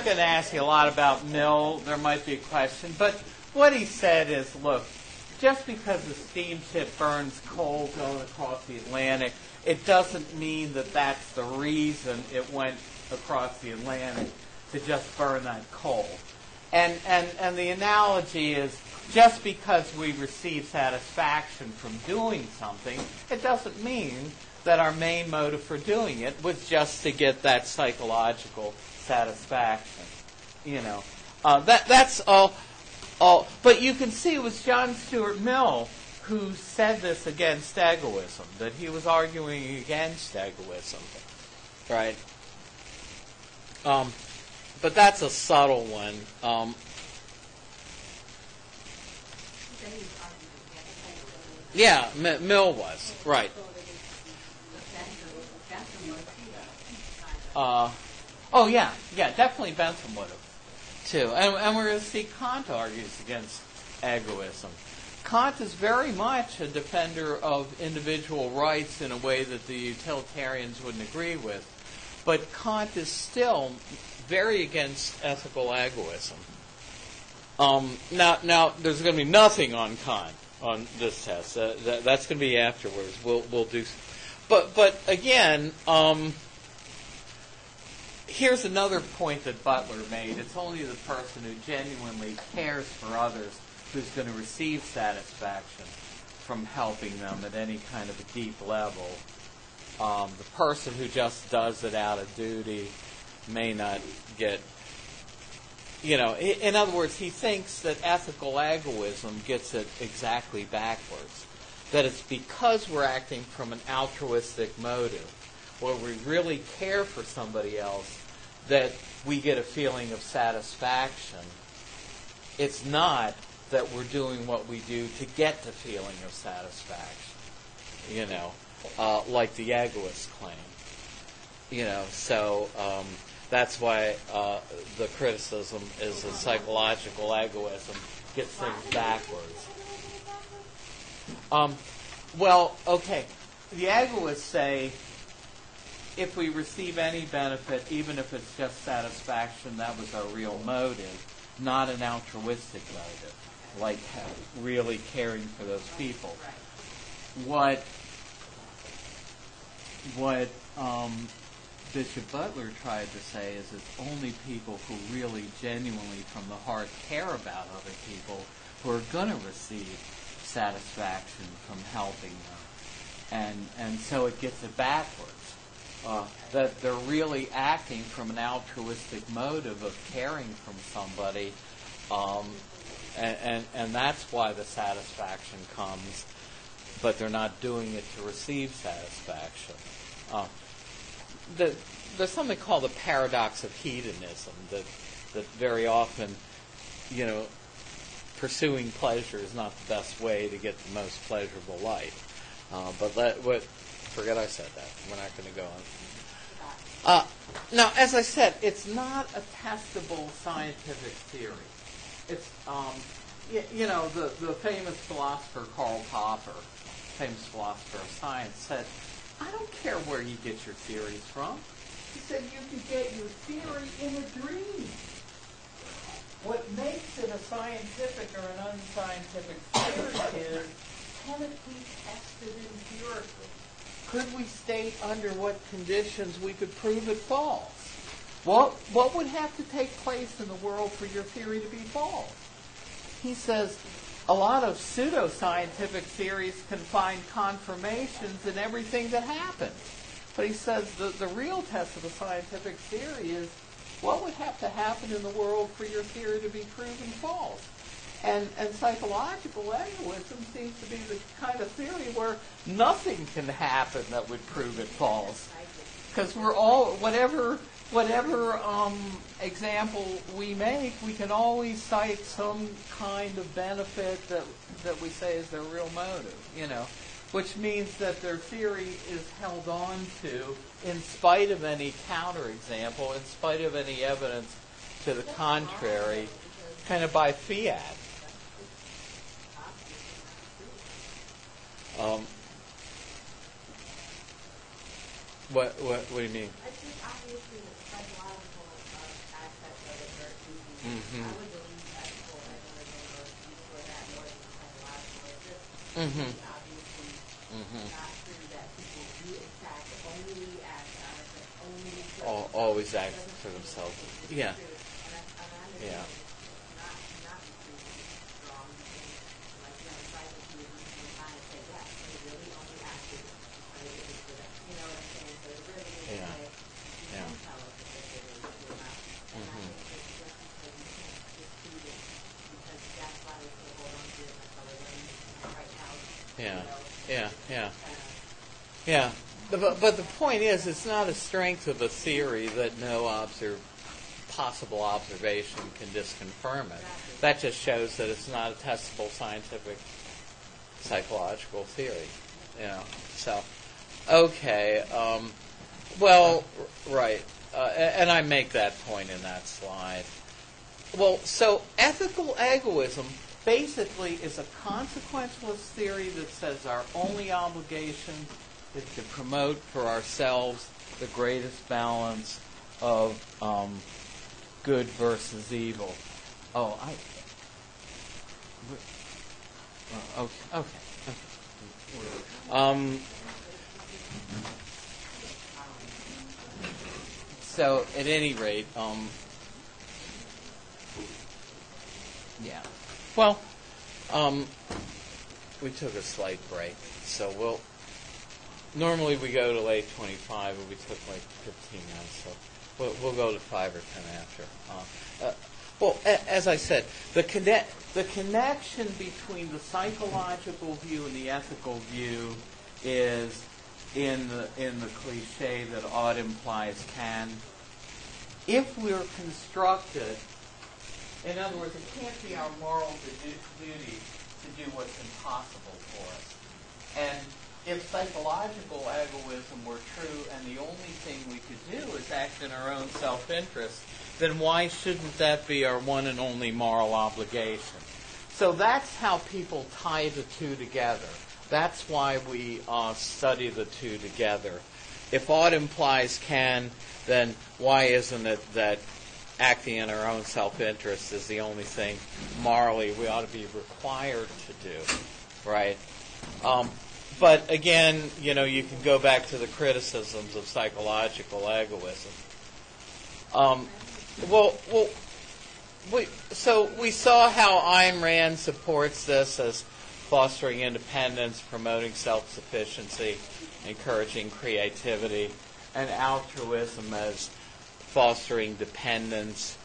going to ask you a lot about Mill. There might be a question, but what he said is, look, just because the steamship burns coal going across the Atlantic, it doesn't mean that that's the reason it went across the Atlantic to just burn that coal. And the analogy is, just because we receive satisfaction from doing something, it doesn't mean that our main motive for doing it was just to get that psychological satisfaction. That's all. But you can see it was John Stuart Mill who said this against egoism, that he was arguing against egoism, right? But that's a subtle one. Yeah, Mill was, right. Definitely Bentham would have, too. And we're going to see Kant argues against egoism. Kant is very much a defender of individual rights in a way that the utilitarians wouldn't agree with. But Kant is still very against ethical egoism. Now, there's going to be nothing on Kant on this test. That's going to be afterwards. We'll do. But again, here's another point that Butler made. It's only the person who genuinely cares for others who's going to receive satisfaction from helping them at any kind of a deep level. The person who just does it out of duty may not get... in other words, he thinks that ethical egoism gets it exactly backwards. That it's because we're acting from an altruistic motive, where we really care for somebody else, that we get a feeling of satisfaction. It's not that we're doing what we do to get the feeling of satisfaction, like the egoists claim. So that's why the criticism is that psychological egoism gets things backwards. Well, okay. The egoists say if we receive any benefit, even if it's just satisfaction, that was our real motive, not an altruistic motive, like really caring for those people. What Bishop Butler tried to say is it's only people who really genuinely from the heart care about other people who are going to receive satisfaction from helping them. And so it gets it backwards. That they're really acting from an altruistic motive of caring from somebody, and that's why the satisfaction comes, but they're not doing it to receive satisfaction. There's something called the paradox of hedonism, that very often, pursuing pleasure is not the best way to get the most pleasurable life. Forget I said that. We're not going to go on. Now, as I said, it's not a testable scientific theory. It's, the famous philosopher Karl Popper, famous philosopher of science, said, I don't care where you get your theories from. He said you can get your theory in a dream. What makes it a scientific or an unscientific theory is, can it be tested empirically? Could we state under what conditions we could prove it false? What would have to take place in the world for your theory to be false? He says a lot of pseudoscientific theories can find confirmations in everything that happens. But he says the real test of a scientific theory is what would have to happen in the world for your theory to be proven false? And psychological egoism seems to be the kind of theory where nothing can happen that would prove it false. Because we're all, whatever example we make, we can always cite some kind of benefit that we say is their real motive, which means that their theory is held on to in spite of any counterexample, in spite of any evidence to the contrary, kind of by fiat. What do you mean? I think obviously the psychological aspect of it are easy. Mm-hmm. I would believe ethical egoism or for that more than psychological. It's just obviously not true that people do in fact only act out of their only Always act for themselves. Yeah. Yeah. Not true. Strong. Like psychic you can kind of say, yes, they really only acted because it was for that. You know what I'm saying? So it really is Yeah. like you can tell us if they really do not. And I think it's just because you can't dispute it because that's why they still hold on to it like they're learning right now. Yeah. But the point is, it's not a strength of a theory that no possible observation can disconfirm it. That just shows that it's not a testable scientific psychological theory. So, okay. Right. And I make that point in that slide. Well, so ethical egoism basically is a consequentialist theory that says our only obligation is to promote for ourselves the greatest balance of good versus evil. Okay. So at any rate, yeah. Well, we took a slight break, so normally we go to 8:25, and we took like 15 minutes, so we'll go to 5 or 10 after. As I said, the connection between the psychological view and the ethical view is in the cliche that ought implies can. If we're constructed, in other words, it can't be our moral duty to do what's impossible for us. And if psychological egoism were true and the only thing we could do is act in our own self-interest, then why shouldn't that be our one and only moral obligation? So that's how people tie the two together. That's why we study the two together. If ought implies can, then why isn't it that acting in our own self-interest is the only thing morally we ought to be required to do, right? But again, you can go back to the criticisms of psychological egoism. So we saw how Ayn Rand supports this as fostering independence, promoting self-sufficiency, encouraging creativity, and altruism as fostering dependence.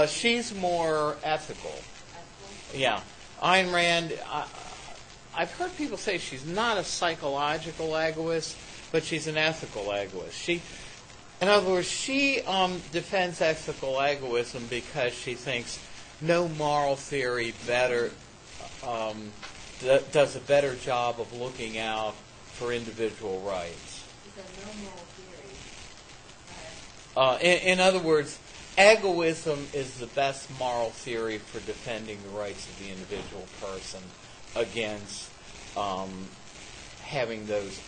She's more ethical. Yeah. Ayn Rand, I've heard people say she's not a psychological egoist, but she's an ethical egoist. In other words, she defends ethical egoism because she thinks no moral theory does a better job of looking out for individual rights. In other words, egoism is the best moral theory for defending the rights of the individual person against having those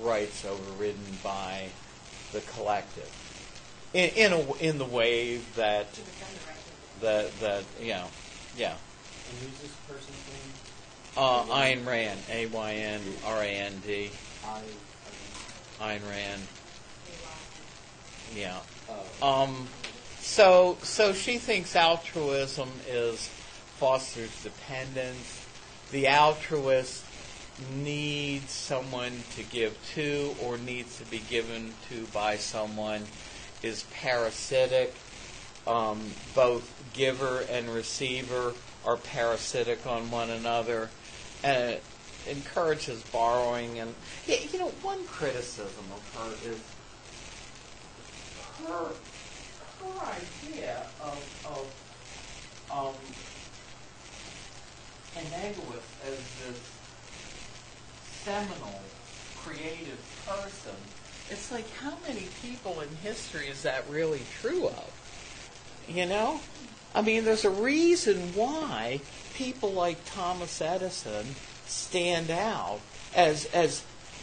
rights overridden by the collective. In the way that yeah. And who's this person's name? Ayn Rand, A-Y-N-R-A-N-D. Ayn Rand. Yeah. So she thinks altruism fosters dependence. The altruist needs someone to give to or needs to be given to by someone, is parasitic. Both giver and receiver are parasitic on one another, and it encourages borrowing. And one criticism of her is her idea of an egoist as this seminal, creative person. It's like, how many people in history is that really true of? I mean, there's a reason why people like Thomas Edison stand out as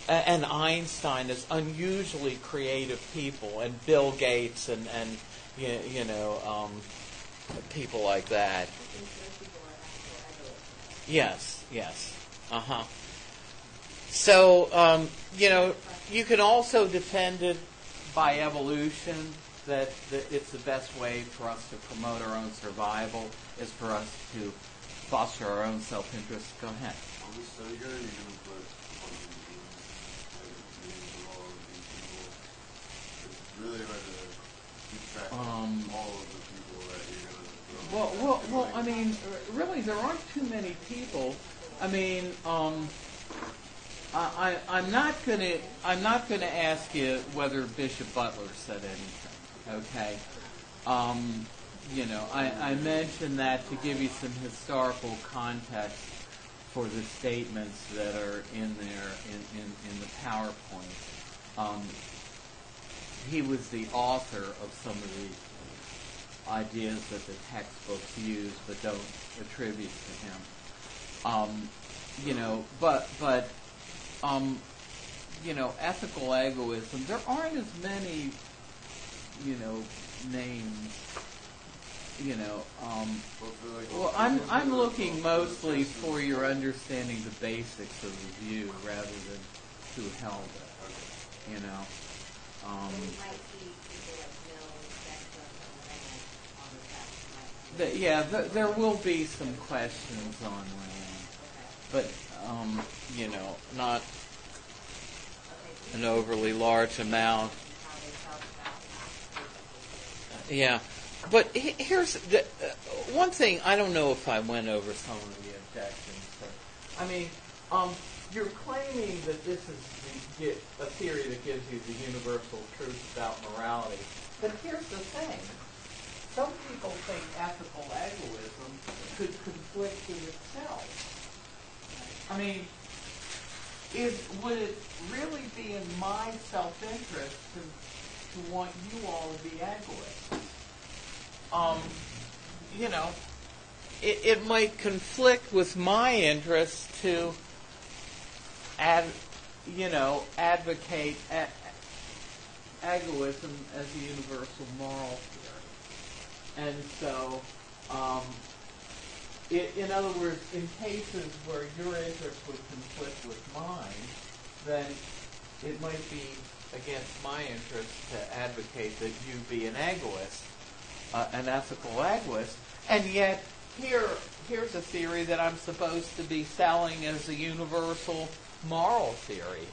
and Einstein as unusually creative people, and Bill Gates and people like that. Yes. Uh-huh. So, you can also defend it by evolution, that it's the best way for us to promote our own survival, is for us to foster our own self-interest. Go ahead. On this study guide, you're going to put all of these names of all of these people. It's really hard to keep track of all of the people that you're going to throw. Well, I mean, really, there aren't too many people. I mean, I'm not going to ask you whether Bishop Butler said anything. Okay. I mentioned that to give you some historical context for the statements that are in there in the PowerPoint. He was the author of some of the ideas that the textbooks use but don't attribute to him. Ethical egoism, there aren't as many, names, well, I'm looking mostly for your understanding the basics of the view rather than who held it, there will be some questions on land, but, not an overly large amount. Yeah. But here's the one thing. I don't know if I went over some of the objections. But, I mean, you're claiming that this is a theory that gives you the universal truth about morality. But here's the thing. Some people think ethical egoism could conflict with itself. I mean, would it really be in my self-interest to want you all to be egoists? You know, it might conflict with my interest to advocate egoism as a universal moral theory. And so, in other words, in cases where your interest would conflict with mine, then it might be against my interest to advocate that you be an egoist, an ethical egoist, and yet here's a theory that I'm supposed to be selling as a universal moral theory.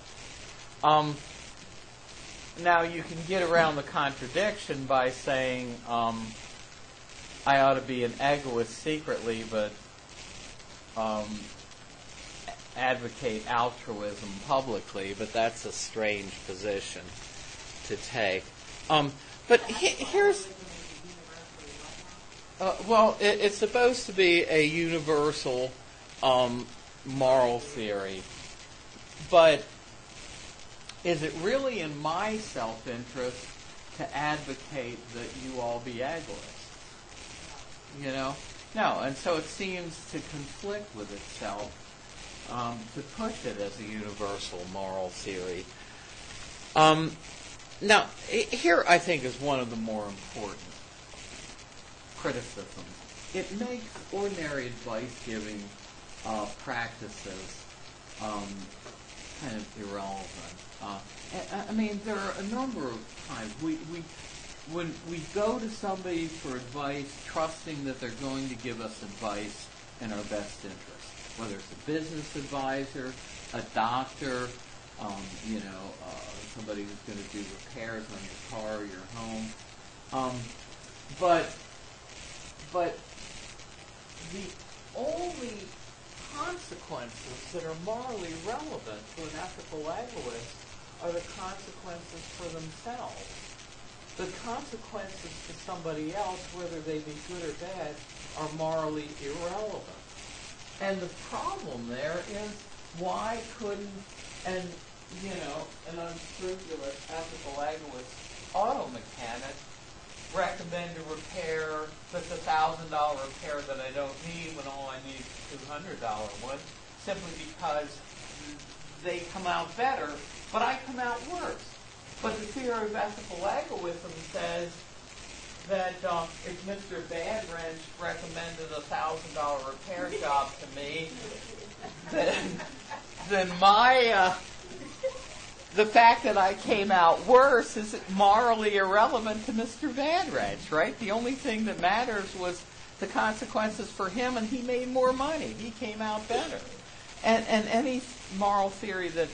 Now you can get around the contradiction by saying I ought to be an egoist secretly, but advocate altruism publicly, but that's a strange position to take. But here's... it's supposed to be a universal moral theory, but is it really in my self-interest to advocate that you all be egoists? You know? No, and so it seems to conflict with itself to push it as a universal moral theory. Now, here I think is one of the more important criticisms. It makes ordinary advice-giving practices kind of irrelevant. I mean, there are a number of times when we go to somebody for advice, trusting that they're going to give us advice in our best interest, whether it's a business advisor, a doctor, somebody who's going to do repairs on your car or your home. But the only consequences that are morally relevant to an ethical egoist are the consequences for themselves. The consequences to somebody else, whether they be good or bad, are morally irrelevant. And the problem there is, why couldn't an unscrupulous ethical egoist auto mechanic recommend a repair that's a $1,000 repair that I don't need when all I need is a $200 one, simply because they come out better, but I come out worse. But the theory of ethical egoism says that if Mr. Badwrench recommended a $1,000 repair job to me, then my the fact that I came out worse is morally irrelevant to Mr. Badwrench, right? The only thing that matters was the consequences for him, and he made more money. He came out better. And any moral theory that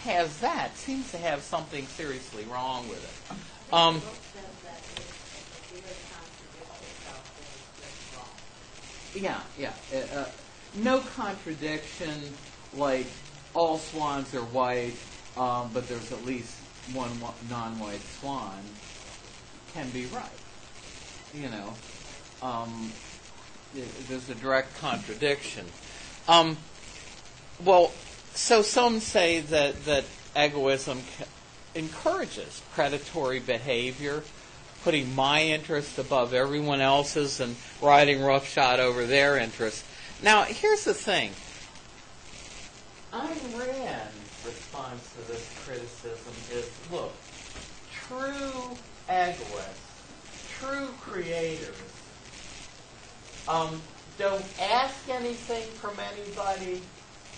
has that seems to have something seriously wrong with it. No contradiction, like all swans are white, but there's at least one non-white swan, can be right. There's a direct contradiction. So some say that egoism encourages predatory behavior, putting my interest above everyone else's and riding roughshod over their interests. Now, here's the thing. Ayn Rand's response to this criticism is, look, true egoists, true creators, don't ask anything from anybody,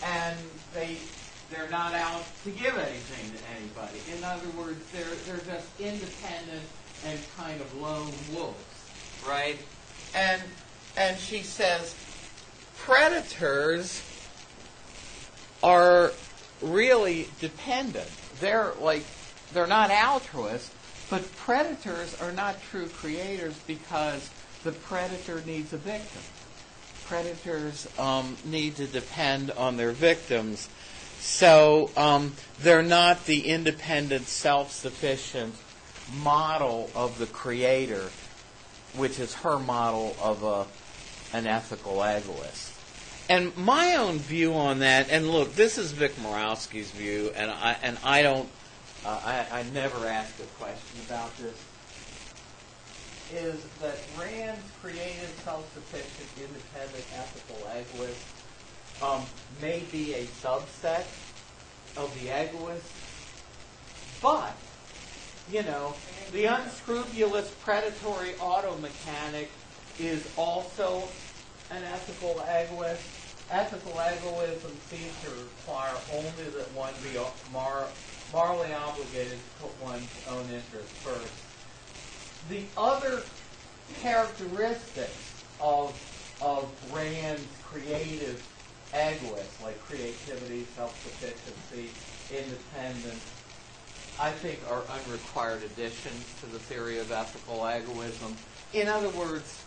and they're not out to give anything to anybody. In other words, they're just independent and kind of lone wolves, right? And she says predators are really dependent. They're not altruists, but predators are not true creators because the predator needs a victim. Predators need to depend on their victims. So they're not the independent, self-sufficient model of the creator, which is her model of an ethical egoist. And my own view on that, and look, this is Vic Morawski's view, and I don't, I never ask a question about this, is that Rand's creative, self-sufficient, independent, ethical egoist may be a subset of the egoist, but, you know, the unscrupulous, predatory auto mechanic is also an ethical egoist. Ethical egoism seems to require only that one be morally obligated to put one's own interests first. The other characteristics of Rand's creative egoist, like creativity, self-sufficiency, independence, I think are unrequired additions to the theory of ethical egoism. In other words,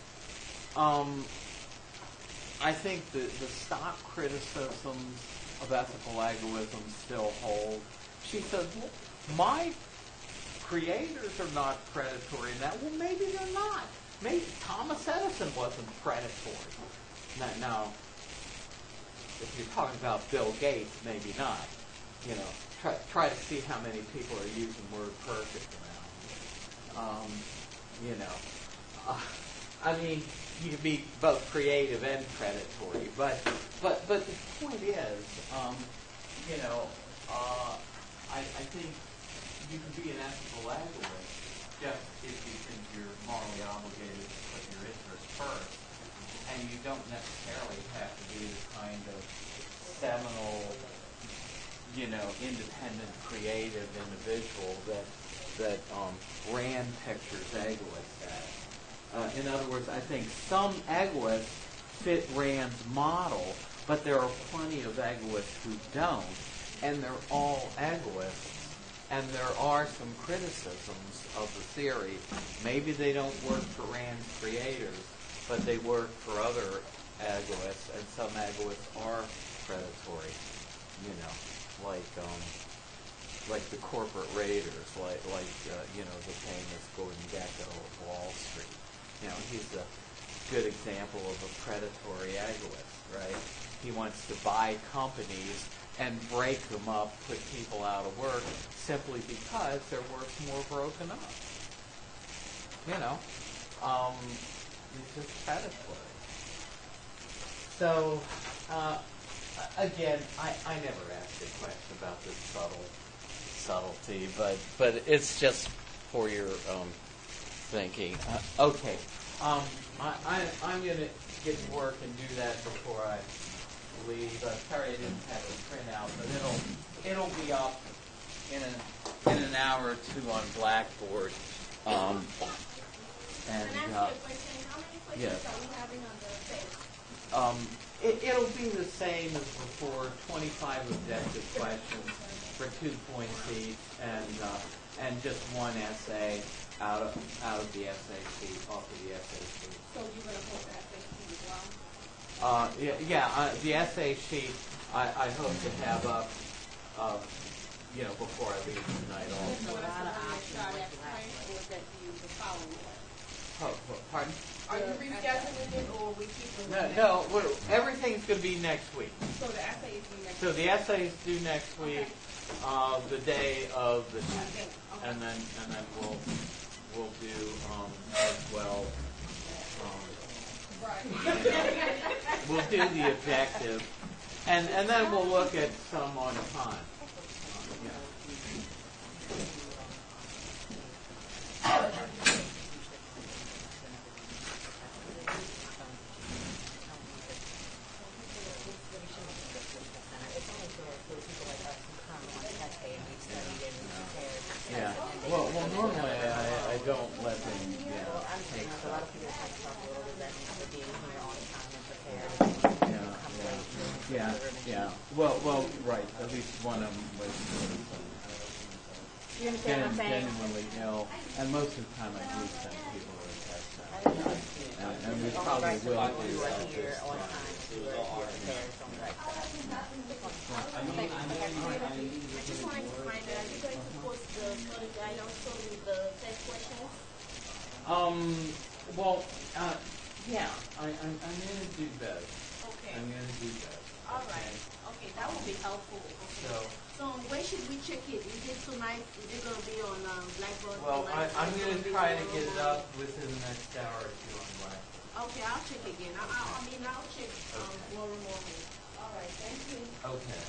I think the stock criticisms of ethical egoism still hold. She says, well, my creators are not predatory in that. Well, maybe they're not. Maybe Thomas Edison wasn't predatory. Now, if you're talking about Bill Gates, maybe not. You know, try to see how many people are using word perfect around. You know, I mean, you can be both creative and predatory, but the point is, you know, I think you can be an ethical egoist just if you think you're morally obligated to put your interests first, and you don't necessarily have to be the kind of seminal, you know, independent, creative individual that Rand pictures egoists as. In other words, I think some egoists fit Rand's model, but there are plenty of egoists who don't, and they're all egoists. And there are some criticisms of the theory. Maybe they don't work for Rand's creators, but they work for other egoists, and some egoists are predatory. You know, like the corporate raiders, like you know, the famous Gordon Gekko of Wall Street. You know, he's a good example of a predatory egoist, right? He wants to buy companies and break them up, put people out of work, simply because they're worth more broken up. You know, he's just predatory. So, again, I never asked a question about this subtlety, but it's just for your thinking. Okay, I'm going to get to work and do that before I leave. Sorry I didn't have a printout, but it'll be up in an hour or two on Blackboard. And Can I ask you a question? How many questions yes. are we having on the page? It'll be the same as before, 25 objective questions for 2 points each, and just one essay out of the essay sheet, off of the essay sheet. So you're going to post the essay sheet as well? The essay sheet I hope to have up, you know, before I leave tonight. Also. So that's the shot at the time, or is that the following day? Pardon? Are you rescheduling it, or we keeping it? No, everything's going to be next week. So the essay is due next So week? the essays due next week, the day of the test, Okay. and then we'll do as well. We'll do the objective, and then we'll look at some on time. Yeah. Well, normally I don't let them, take stuff. Yeah. Well, right. At least one of them was genuinely ill, and most of the time I do send people to test them. And we probably will do that this time. I just wanted to find out, are you going to post the study guide also with the test questions? Well, yeah, I'm going to do both. Okay. I'm gonna do that. All right. Okay, that would be helpful. Okay. So where should we check it? Is it tonight? Is it going to be on Blackboard? Well, tonight? I'm Is it going to be try to tomorrow get it morning? up within the next hour or two on Blackboard. Okay, I'll check again. I'll check tomorrow morning. All right, thank you. Okay.